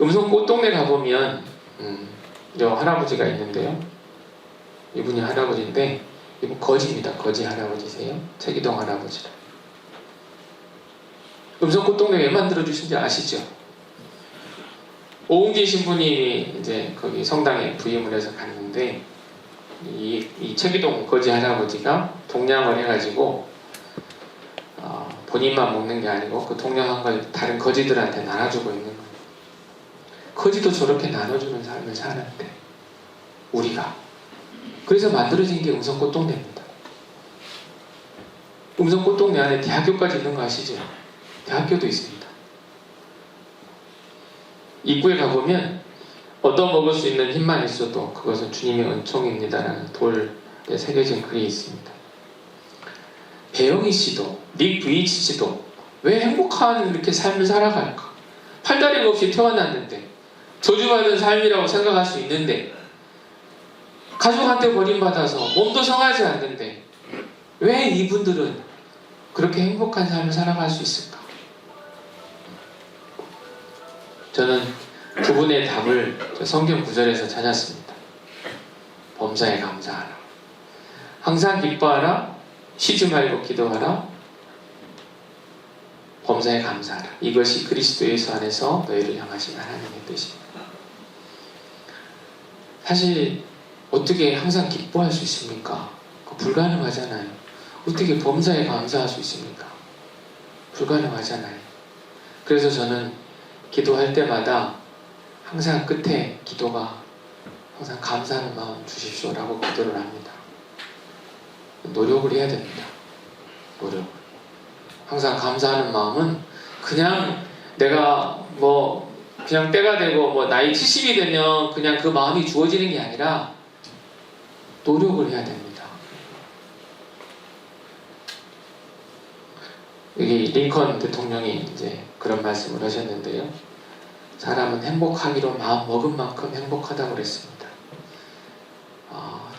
음성 꽃동네 가보면 저 할아버지가 있는데요. 이분이 할아버지인데 이분 거지입니다. 거지 할아버지세요. 책이동 할아버지라. 음성 꽃동네 왜 만들어주신지 아시죠? 오웅진 신부님이 이제 거기 성당에 부임을 해서 갔는데 이 책이동 거지 할아버지가 동냥을 해가지고 본인만 먹는 게 아니고 그 동냥한 걸 다른 거지들한테 나눠주고 있는 거예요. 거지도 저렇게 나눠주는 삶을 사는데 우리가 그래서 만들어진 게 음성꽃동네입니다. 음성꽃동네 안에 대학교까지 있는 거 아시죠? 대학교도 있습니다. 입구에 가보면 얻어먹을 수 있는 힘만 있어도 그것은 주님의 은총입니다라는 돌에 새겨진 글이 있습니다. 배영희 씨도 닉 부이치치도 왜 행복한 이렇게 삶을 살아갈까? 팔다리가 없이 태어났는데 저주받은 삶이라고 생각할 수 있는데 가족한테 버림받아서 몸도 성하지 않는데 왜 이분들은 그렇게 행복한 삶을 살아갈 수 있을까? 저는 두 분의 답을 성경 구절에서 찾았습니다. 범사에 감사하라. 항상 기뻐하라. 쉬지 말고 기도하라. 범사에 감사하라. 이것이 그리스도 예수 안에서 너희를 향하신 하나님의 뜻입니다. 사실 어떻게 항상 기뻐할 수 있습니까? 불가능하잖아요. 어떻게 범사에 감사할 수 있습니까? 불가능하잖아요. 그래서 저는 기도할 때마다 항상 끝에 기도가 항상 감사하는 마음 주십시오라고 기도를 합니다. 노력을 해야 됩니다. 노력. 항상 감사하는 마음은 그냥 내가 그냥 때가 되고 나이 70이 되면 그냥 그 마음이 주어지는 게 아니라 노력을 해야 됩니다. 여기 링컨 대통령이 이제 그런 말씀을 하셨는데요. 사람은 행복하기로 마음 먹은 만큼 행복하다고 그랬습니다.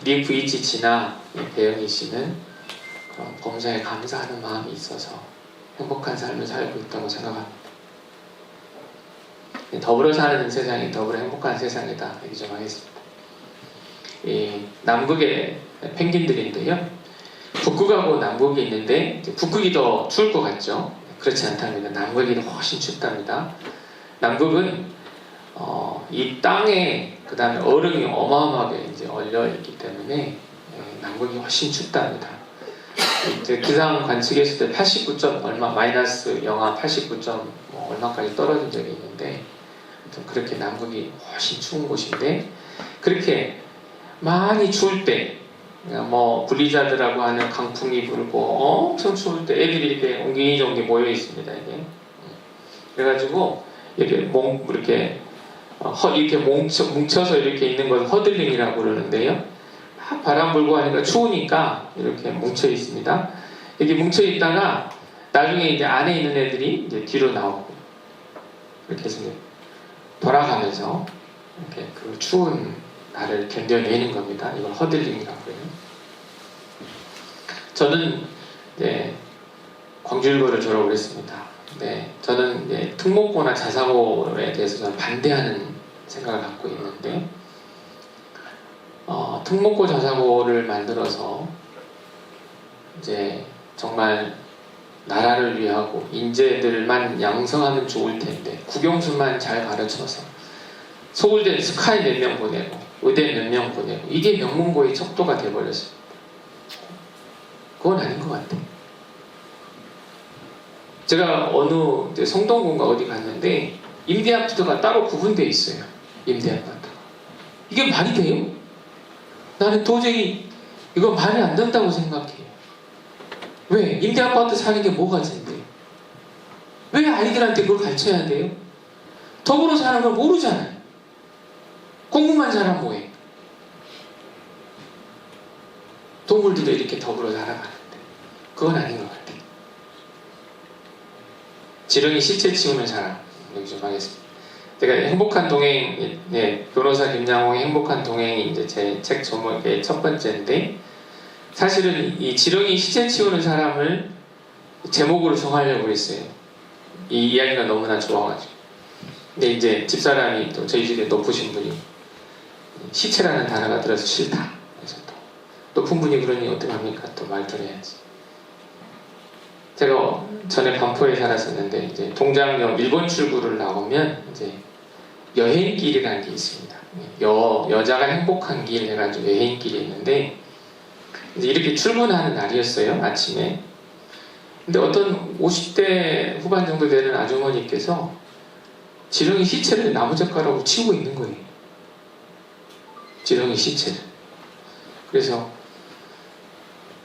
리 부이치치나 배영희 씨는 그런 범사에 감사하는 마음이 있어서 행복한 삶을 살고 있다고 생각합니다. 더불어 사는 세상이 더불어 행복한 세상이다 얘기 좀 하겠습니다. 남극의 펭귄들인데요. 북극하고 남극이 있는데 북극이 더 추울 것 같죠? 그렇지 않답니다. 남극이 훨씬 춥답니다. 남극은 이 땅에 그 다음에 얼음이 어마어마하게 이제 얼려 있기 때문에 남극이 훨씬 춥답니다. 이제 기상 관측했을 때 89점 얼마 마이너스 영하 89점 얼마까지 떨어진 적이 있는데 그렇게 남극이 훨씬 추운 곳인데 그렇게 많이 추울 때 블리자드라고 하는 강풍이 불고 엄청 추울 때 애들이 이렇게 옹기종기 모여 있습니다. 이게 그래가지고 이렇게 이렇게 뭉쳐서 이렇게 있는 걸 허들링이라고 그러는데요. 막 바람 불고 하니까 추우니까 이렇게 뭉쳐 있습니다. 이렇게 뭉쳐 있다가 나중에 이제 안에 있는 애들이 이제 뒤로 나오고 이렇게 해서 돌아가면서 이렇게 그 추운 날을 견뎌내는 겁니다. 이걸 허들링이라고 해요. 저는 이제 광주일고를 졸업을 했습니다. 네, 저는 이제 특목고나 자사고에 대해서 저는 반대하는 생각을 갖고 있는데 특목고 자사고를 만들어서 이제 정말 나라를 위하고 인재들만 양성하면 좋을 텐데 국영수만 잘 가르쳐서 서울대 스카이 몇 명 보내고 의대 몇 명 보내고 이게 명문고의 척도가 돼버렸습니다. 그건 아닌 것 같아요. 제가 어느 성동군가 어디 갔는데 임대 아파트가 따로 구분되어 있어요. 임대 아파트가. 이게 말이 돼요? 나는 도저히 이거 말이 안 된다고 생각해요. 왜? 임대 아파트 사는 게 뭐가 된대? 왜 아이들한테 그걸 가르쳐야 돼요? 더불어 사는 걸 모르잖아요. 공부만 잘하면 뭐해? 동물들도 이렇게 더불어 살아가는데 그건 아닌 것 같아요. 지렁이 시체 치우는 사람 얘기 좀 하겠습니다. 제가 행복한 동행, 변호사 김양호의 행복한 동행이 이제 제 책 제목의 첫 번째인데 사실은 이 지렁이 시체 치우는 사람을 제목으로 정하려고 했어요. 이 이야기가 너무나 좋아가지고. 근데 이제 집사람이 또 저희 집에 높으신 분이 시체라는 단어가 들어서 싫다. 그래서 또 높은 분이 그러니 어떡합니까? 또 말들어야지. 제가 전에 반포에 살았었는데 이제 동장역 일본 출구를 나오면 이제 여행길이라는 게 있습니다. 여자가 행복한 길 해가지고 여행길이 있는데 이제 이렇게 출근하는 날이었어요. 아침에. 근데 어떤 50대 후반 정도 되는 아주머니께서 지렁이 시체를 나무젓가락으로 치우고 있는 거예요. 지렁이 시체를. 그래서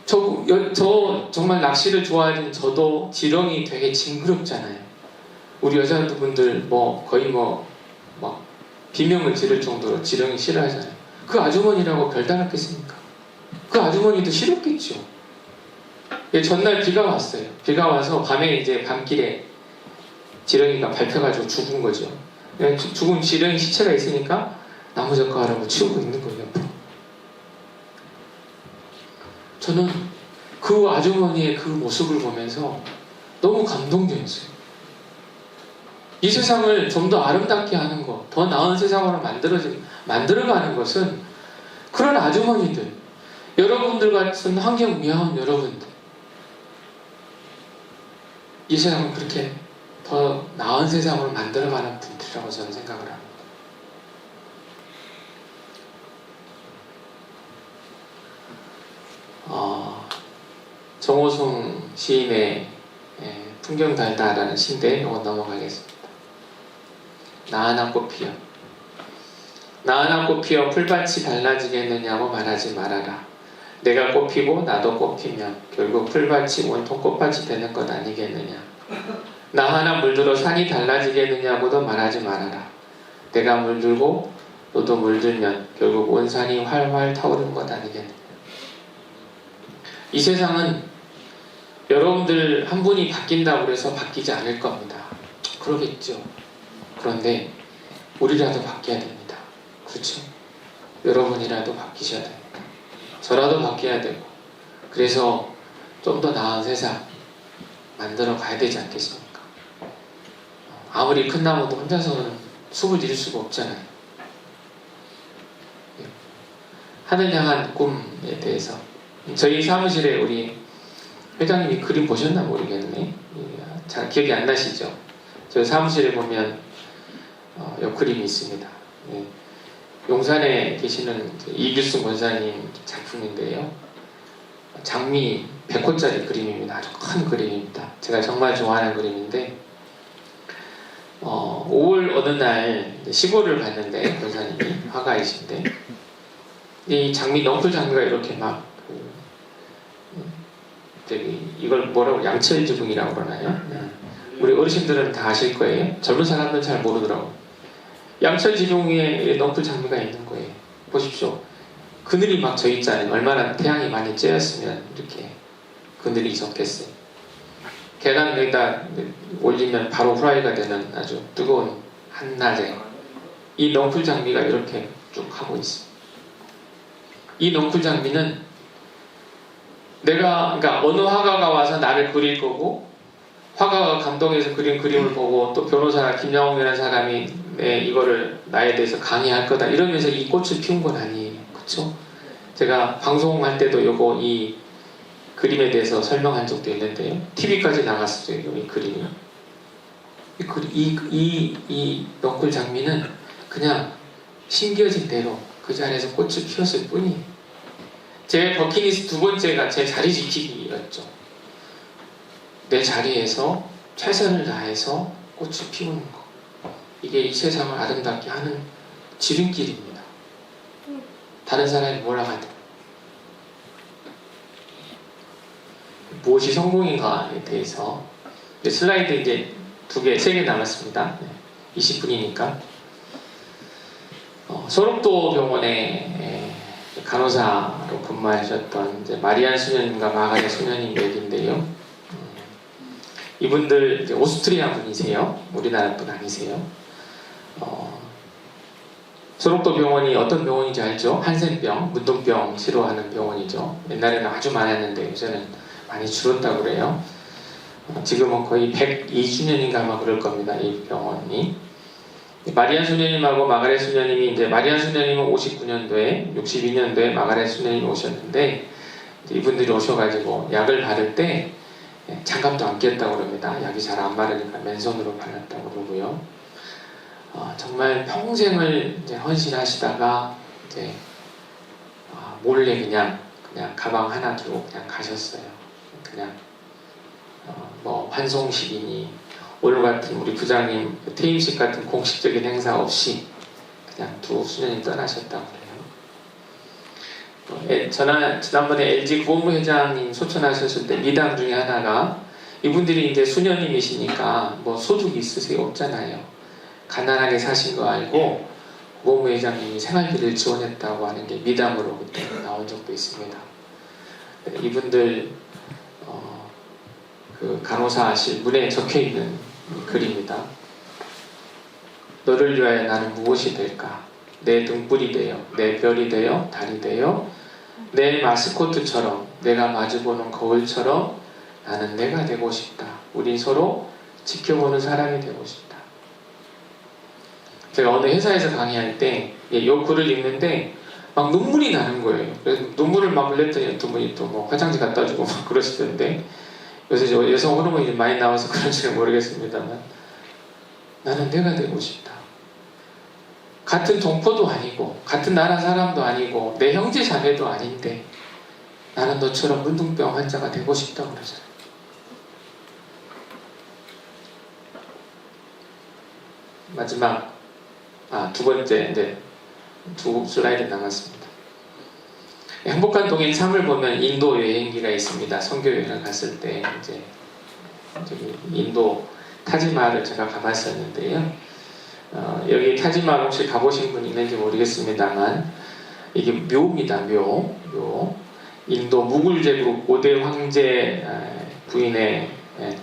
저 정말 낚시를 좋아하는 저도 지렁이 되게 징그럽잖아요. 우리 여자분들 거의 막 비명을 지를 정도로 지렁이 싫어하잖아요. 그 아주머니라고 별다랐겠습니까? 그 아주머니도 싫었겠죠. 전날 비가 왔어요. 비가 와서 밤에 이제 밤길에 지렁이가 밟혀가지고 죽은 거죠. 죽은 지렁이 시체가 있으니까 나무젓가락으로 치우고 있는 거예요. 저는 그 아주머니의 그 모습을 보면서 너무 감동적이었어요. 이 세상을 좀 더 아름답게 하는 것, 더 나은 세상으로 만들어가는 것은 그런 아주머니들, 여러분들 같은 환경 미화원 여러분들, 이 세상을 그렇게 더 나은 세상으로 만들어가는 분들이라고 저는 생각을 합니다. 정호승 시인의 풍경 달다라는 시인데 이거 넘어가겠습니다. 나 하나 꽃 피어 나 하나 꽃 피어 풀밭이 달라지겠느냐고 말하지 말아라. 내가 꽃 피고 나도 꽃 피면 결국 풀밭이 온통 꽃밭이 되는 것 아니겠느냐. 나 하나 물들어 산이 달라지겠느냐고도 말하지 말아라. 내가 물들고 너도 물들면 결국 온 산이 활활 타오르는 것 아니겠느냐. 이 세상은 여러분들 한 분이 바뀐다고 해서 바뀌지 않을 겁니다. 그러겠죠. 그런데 우리라도 바뀌어야 됩니다. 그렇죠? 여러분이라도 바뀌셔야 됩니다. 저라도 바뀌어야 되고, 그래서 좀 더 나은 세상 만들어 가야 되지 않겠습니까? 아무리 큰 나무도 혼자서는 숲을 이룰 수가 없잖아요. 하늘 향한 꿈에 대해서 저희 사무실에 우리 회장님이 그림 보셨나 모르겠네. 잘 기억이 안 나시죠? 저희 사무실에 보면 요 그림이 있습니다. 용산에 계시는 이규승 권사님 작품인데요. 장미 100호짜리 그림입니다. 아주 큰 그림입니다. 제가 정말 좋아하는 그림인데 5월 어느 날 시골을 갔는데 권사님이 화가이신데 이 장미 넝쿨 장미가 이렇게 막 이걸 뭐라고 양철지붕이라고 그러나요? 우리 어르신들은 다 아실 거예요. 젊은 사람들은 잘 모르더라고요. 양철지붕 위에 넝쿨 장미가 있는 거예요. 보십시오. 그늘이 막 져 있잖아요. 얼마나 태양이 많이 쬐었으면 이렇게 그늘이 졌겠어요. 계단 위에다 올리면 바로 후라이가 되는 아주 뜨거운 한낮에 이 넝쿨 장미가 이렇게 쭉 하고 있어요. 이 넝쿨 장미는 그러니까 어느 화가가 와서 나를 그릴 거고, 화가가 감동해서 그린 그림을 보고 또 변호사 김양홍이라는 사람이 이거를 나에 대해서 강의할 거다 이러면서 이 꽃을 피운 건 아니에요. 그렇죠? 제가 방송할 때도 이 그림에 대해서 설명한 적도 있는데요. TV까지 나갔어요. 이 그림이. 이 넝쿨 장미는 그냥 심겨진 대로 그 자리에서 꽃을 피웠을 뿐이에요. 제 버킷리스트 두 번째가 제 자리 지키기였죠. 내 자리에서 최선을 다해서 꽃을 피우는 것. 이게 이 세상을 아름답게 하는 지름길입니다. 다른 사람이 뭐라 하든. 무엇이 성공인가에 대해서 슬라이드 이제 3개 남았습니다. 20분이니까. 소록도 병원에 간호사로 근무하셨던 이제 마리안 수녀님과 마가렛 수녀님 얘기인데요. 이분들 이제 오스트리아 분이세요. 우리나라 분 아니세요. 소록도 병원이 어떤 병원인지 알죠? 한센병, 문둥병 치료하는 병원이죠. 옛날에는 아주 많았는데 요새는 많이 줄었다고 그래요. 지금은 거의 102주년인가 아마 그럴 겁니다. 이 병원이. 마리안 수녀님하고 마가렛 수녀님이 이제 마리안 수녀님은 59년도에 62년도에 마가렛 수녀님이 오셨는데 이분들이 오셔가지고 약을 바를 때 장갑도 안 꼈다고 그럽니다. 약이 잘 안 바르니까 맨손으로 발랐다고 그러고요. 정말 평생을 이제 헌신하시다가 이제 몰래 그냥 가방 하나 들고 그냥 가셨어요. 그냥 뭐 환송식이니 오늘 같은 우리 부장님 퇴임식 같은 공식적인 행사 없이 그냥 두 수녀님 떠나셨다고 그래요. 지난번에 LG 구본부 회장님 소천하셨을 때 미담 중에 하나가 이분들이 이제 수녀님이시니까 뭐 소득이 있으세요? 없잖아요. 가난하게 사신 거 알고 구본부 회장님이 생활비를 지원했다고 하는 게 미담으로 그때 나온 적도 있습니다. 이분들 그 간호사실 문에 적혀있는 글입니다. 너를 위하여 나는 무엇이 될까? 내 등불이 되어, 내 별이 되어, 달이 되어, 내 마스코트처럼, 내가 마주보는 거울처럼 나는 내가 되고 싶다. 우리 서로 지켜보는 사람이 되고 싶다. 제가 어느 회사에서 강의할 때 이 글을 읽는데 막 눈물이 나는 거예요. 그래서 눈물을 막 흘렸더니 또 뭐 화장지 갖다 주고 막 그러시던데 요새 여성 호르몬이 좀 많이 나와서 그런지는 모르겠습니다만 나는 내가 되고 싶다. 같은 동포도 아니고 같은 나라 사람도 아니고 내 형제 자매도 아닌데 나는 너처럼 문둥병 환자가 되고 싶다고 그러잖아요. 마지막 두 번째 이제 두 슬라이드 남았습니다. 행복한 동행 3을 보면 인도 여행기가 있습니다. 선교 여행을 갔을 때 이제 저기 인도 타지마할을 제가 가봤었는데요. 여기 타지마할 혹시 가보신 분 있는지 모르겠습니다만 이게 묘입니다. 묘. 인도 무굴 제국 5대 황제 부인의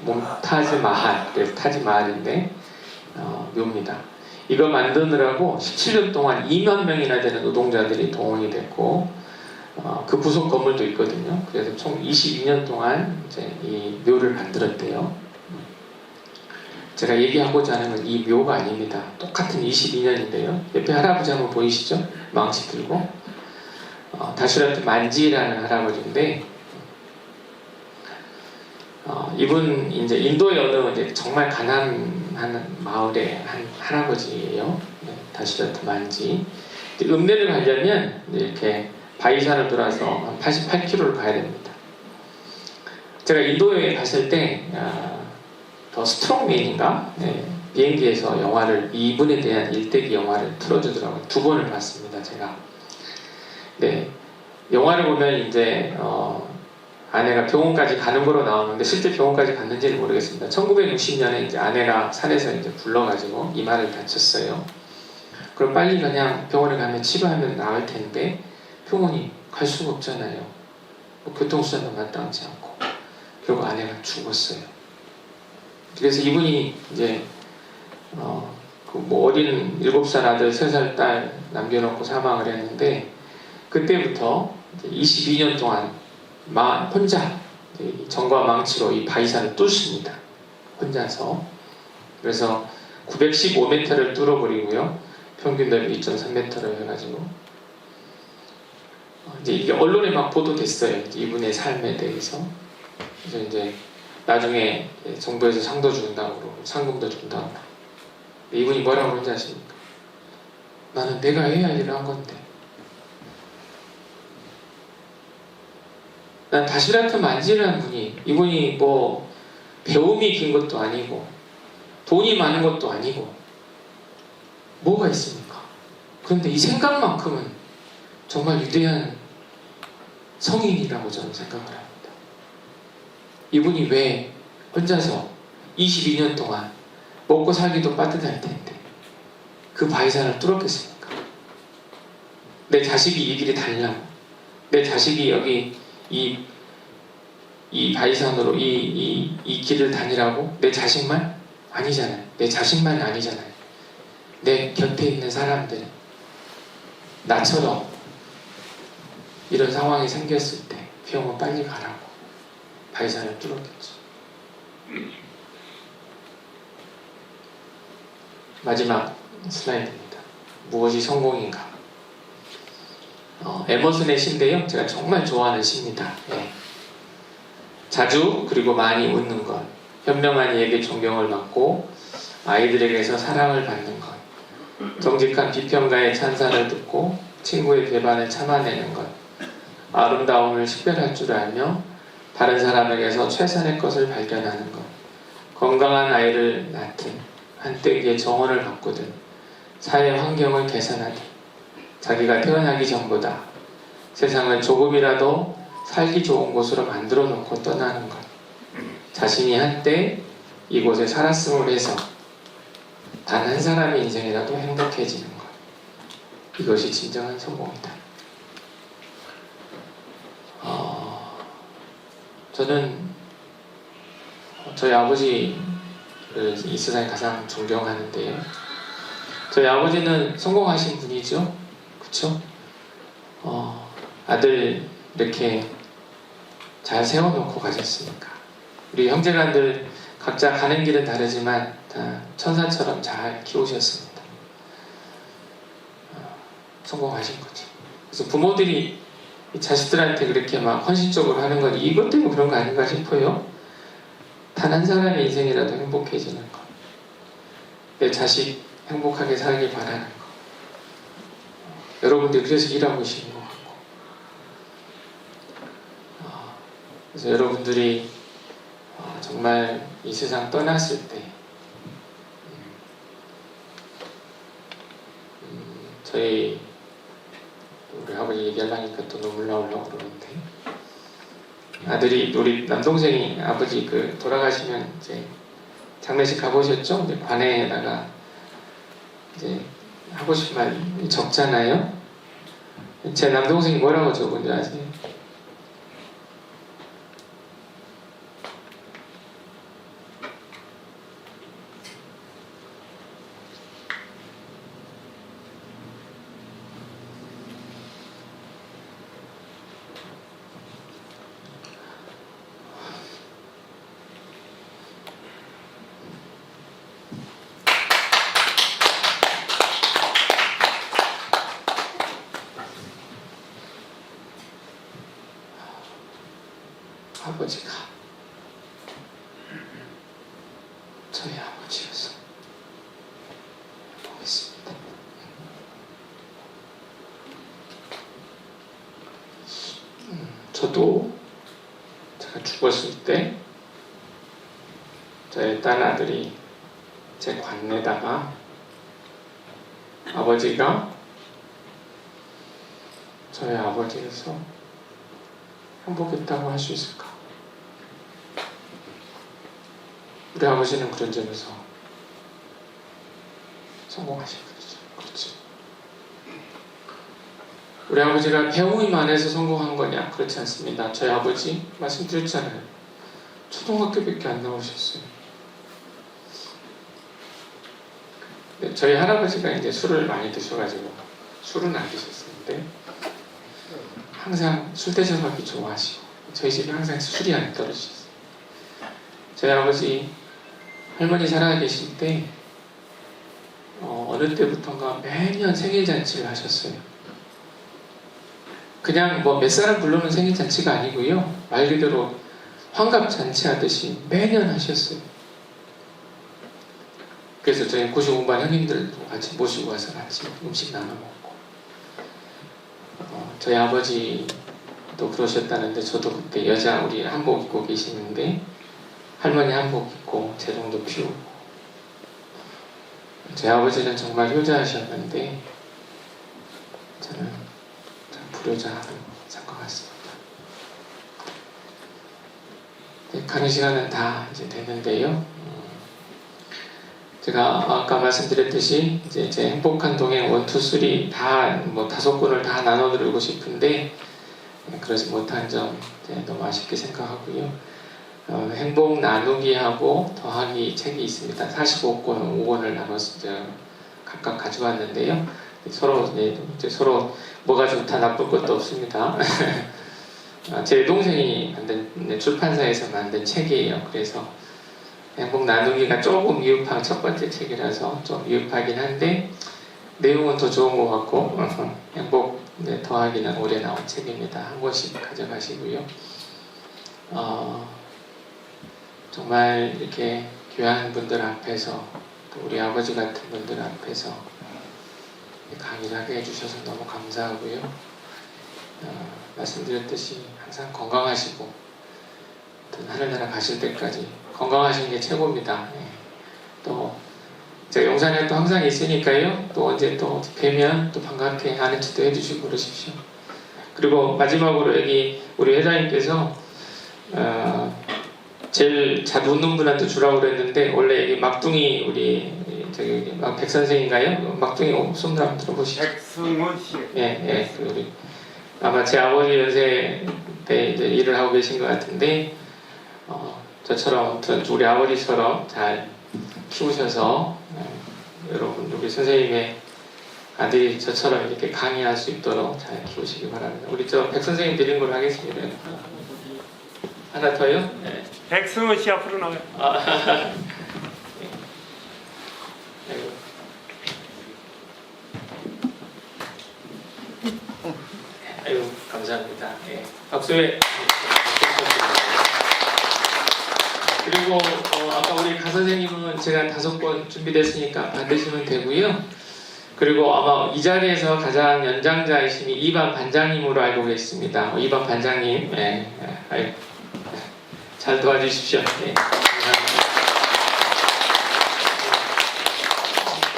몽타즈 마할, 그래서 타지마할인데 묘입니다. 이거 만드느라고 17년 동안 2만 명이나 되는 노동자들이 동원이 됐고 그 부속 건물도 있거든요. 그래서 총 22년 동안 이제 이 묘를 만들었대요. 제가 얘기하고자 하는 건 이 묘가 아닙니다. 똑같은 22년인데요. 옆에 할아버지 한번 보이시죠? 망치 들고 다슈라트 만지라는 할아버지인데 이분 이제 인도의 어느 이제 정말 가난한 마을의 한 할아버지예요. 네, 다슈라트 만지. 읍내를 가려면 이렇게 바이산을 돌아서 한 88km를 가야 됩니다. 제가 인도에 갔을 때 더 스트롱맨인가? 네, 비행기에서 영화를 이분에 대한 일대기 영화를 틀어주더라고요. 2번을 봤습니다. 제가. 네, 영화를 보면 이제 아내가 병원까지 가는 거로 나오는데 실제 병원까지 갔는지는 모르겠습니다. 1960년에 이제 아내가 산에서 이제 굴러가지고 이마를 다쳤어요. 그럼 빨리 그냥 병원에 가면 치료하면 나을 텐데 병원이 갈 수가 없잖아요. 뭐 교통수단도 마땅치 않고 결국 아내가 죽었어요. 그래서 이분이 이제 뭐 어린 7살 아들 3살 딸 남겨놓고 사망을 했는데 그때부터 22년 동안 혼자 정과 망치로 이 바위산을 뚫습니다. 혼자서. 그래서 915m를 뚫어버리고요. 평균 넓이 2.3m를 해가지고 이제 이게 언론에 막 보도됐어요. 이분의 삶에 대해서. 그래서 이제 나중에 정부에서 상도 준다고 그러고 상금도 준다고 그러고 이분이 뭐라고 그러는지 아십니까? 나는 내가 해야 할 일을 한 건데 난 다슈라트 만지라는 분이 이분이 뭐 배움이 긴 것도 아니고 돈이 많은 것도 아니고 뭐가 있습니까? 그런데 이 생각만큼은 정말 위대한 성인이라고 저는 생각을 합니다. 이분이 왜 혼자서 22년 동안 먹고 살기도 빠듯할 텐데 그 바위산을 뚫었겠습니까? 내 자식이 이 길이 다니려고 내 자식이 여기 이 바위산으로 이 길을 다니라고 내 자식만? 아니잖아요. 내 자식만이 아니잖아요. 내 곁에 있는 사람들 나처럼 이런 상황이 생겼을 때 병원 빨리 가라고 바위산을 뚫었겠죠. 마지막 슬라이드입니다. 무엇이 성공인가? 에머슨의 시인데요. 제가 정말 좋아하는 시입니다. 네. 자주 그리고 많이 웃는 것, 현명한 이에게 존경을 받고 아이들에게서 사랑을 받는 것, 정직한 비평가의 찬사를 듣고 친구의 배반을 참아내는 것, 아름다움을 식별할 줄 알며 다른 사람에게서 최선의 것을 발견하는 것, 건강한 아이를 낳든 한때기에 정원을 가꾸든 사회 환경을 개선하든 자기가 태어나기 전보다 세상을 조금이라도 살기 좋은 곳으로 만들어 놓고 떠나는 것, 자신이 한때 이곳에 살았음으로 해서 단 한 사람의 인생이라도 행복해지는 것, 이것이 진정한 성공이다. 저는 저희 아버지를 이 세상에 가장 존경하는데요. 저희 아버지는 성공하신 분이죠. 그쵸? 아들 이렇게 잘 세워놓고 가셨으니까. 우리 형제간들 각자 가는 길은 다르지만 다 천사처럼 잘 키우셨습니다. 성공하신 거죠. 그래서 부모들이 자식들한테 그렇게 막 헌신적으로 하는 건 이것 때문에 그런 거 아닌가 싶어요. 단 한 사람의 인생이라도 행복해지는 것, 내 자식 행복하게 살길 바라는 것, 여러분들 그래서 일하고 계시는 것 같고, 그래서 여러분들이 정말 이 세상 떠났을 때 저희 얘기하려니까 또 눈물 나오려고 그러는데, 아들이 우리 남동생이 아버지 그 돌아가시면 이제 장례식 가보셨죠? 이제 관에다가 이제 하고 싶은 말 적잖아요. 제 남동생이 뭐라고 적은지 아세요? 아버지가 저희 아버지여서 보겠습니다. 저도 제가 죽었을 때 저의 딴 아들이 제 관에다가 아버지가 저희 아버지여서 행복했다고 할 수 있을까? 우리 아버지는 그런 점에서 성공하신 거죠. 그렇지. 우리 아버지가 배움이 많아서 성공한 거냐? 그렇지 않습니다. 저희 아버지 말씀드렸잖아요. 초등학교밖에 안 나오셨어요. 네, 저희 할아버지가 이제 술을 많이 드셔가지고 술은 안 드셨었는데 항상 술 대접하기 좋아하시고 저희 집에 항상 술이 안 떨어지셨어요. 저희 아버지 할머니 살아 계실 때 어느 때부턴가 매년 생일잔치를 하셨어요. 그냥 뭐 몇 사람 부르는 생일잔치가 아니고요. 말 그대로 환갑잔치 하듯이 매년 하셨어요. 그래서 저희 95반 형님들도 같이 모시고 와서 같이 음식 나눠 먹고 저희 아버지도 그러셨다는데 저도 그때 여자 우리 한복 입고 계시는데 할머니 한복 입고 재롱도 피우고 제 아버지는 정말 효자하셨는데 저는 참 불효자라고 생각했습니다. 네, 가는 시간은 다 이제 됐는데요. 제가 아까 말씀드렸듯이 이제 제 행복한 동행 1, 2, 3 다 뭐 5권을 다 나눠드리고 싶은데 그러지 못한 점 너무 아쉽게 생각하고요. 행복 나누기하고 더하기 책이 있습니다. 45권, 5권을 나눠서 각각 가져왔는데요. 서로 서로 뭐가 좋다 나쁠 것도 없습니다. 제 동생이 만든 출판사에서 만든 책이에요. 그래서 행복 나누기가 조금 미흡한 첫 번째 책이라서 좀 미흡하긴 한데 내용은 더 좋은 것 같고 행복 더하기는 올해 나온 책입니다. 한 권씩 가져가시고요. 정말 이렇게 귀한 분들 앞에서 또 우리 아버지 같은 분들 앞에서 강의를 하게 해주셔서 너무 감사하고요. 말씀드렸듯이 항상 건강하시고 하늘나라 가실 때까지 건강하시는 게 최고입니다. 또 제가 용산에 또 항상 있으니까요. 또 언제 또 뵈면 또 반갑게 아는 척도 해주시고 그러십시오. 그리고 마지막으로 여기 우리 회장님께서 제일 잘 웃는 분한테 주라고 그랬는데 원래 여기 막둥이 우리 저기 백 선생인가요? 막둥이 손들 한번 들어보시죠. 백승원 씨. 예. 우리 아마 제 아버지 연세 때 이제 일을 하고 계신 것 같은데 저처럼 아무튼 우리 아버지처럼 잘 키우셔서 여러분 우리 선생님의 아들이 저처럼 이렇게 강의할 수 있도록 잘 키우시기 바랍니다. 우리 저 백 선생님 드린 걸로 하겠습니다. 하나 더요? 네. 백승원 씨 앞으로 나와요. 아유, 감사합니다. 예. 박수에. 그리고 아까 우리 가 선생님은 제가 5권 준비됐으니까 받으시면 되고요. 그리고 아마 이 자리에서 가장 연장자이신 2반 반장님으로 알고 계십니다. 2반 반장님, 잘 도와주십시오. 네, 감사합니다.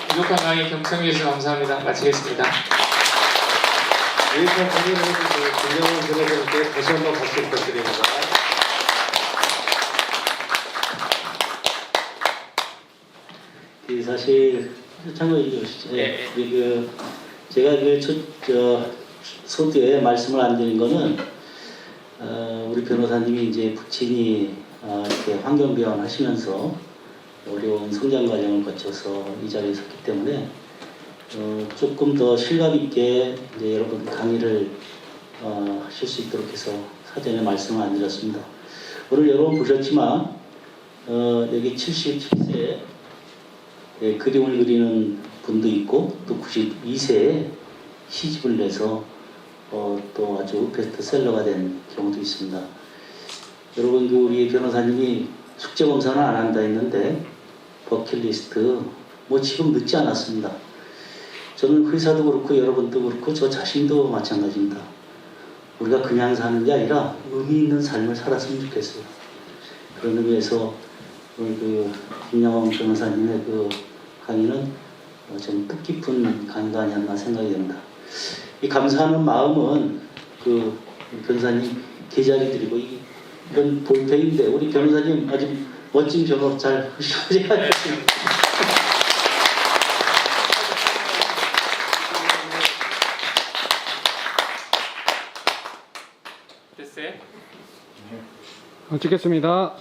부족한 강의 경청해 주셔서 감사합니다. 마치겠습니다. 의사 확인을 해주신 김영원 변호사님께 다시 한번 박수 부탁드립니다. 사실 참고해 주시죠. 제가 소두에 말씀을 안 드린 거는 우리 변호사님이 이제 부친이 이렇게 환경병원 하시면서 어려운 성장 과정을 거쳐서 이 자리에 섰기 때문에 조금 더 실감 있게 이제 여러분 강의를 하실 수 있도록 해서 사전에 말씀을 안 드렸습니다. 오늘 여러분 보셨지만 여기 77세 그림을 그리는 분도 있고 또 92세에 시집을 내서 또 아주 베스트셀러가 된 경우도 있습니다. 여러분 우리 변호사님이 숙제 검사는 안 한다 했는데 버킷리스트 뭐 지금 늦지 않았습니다. 저는 회사도 그렇고 여러분도 그렇고 저 자신도 마찬가지입니다. 우리가 그냥 사는 게 아니라 의미 있는 삶을 살았으면 좋겠어요. 그런 의미에서 오늘 김영원 변호사님의 강의는 좀 뜻깊은 강의가 아니었나 생각이 됩니다. 이 감사하는 마음은 변호사님 계좌를 드리고 이런 볼펜인데 우리 변호사님 아주 멋진 작업 잘 하시고 제가 됐어요? 찍겠습니다.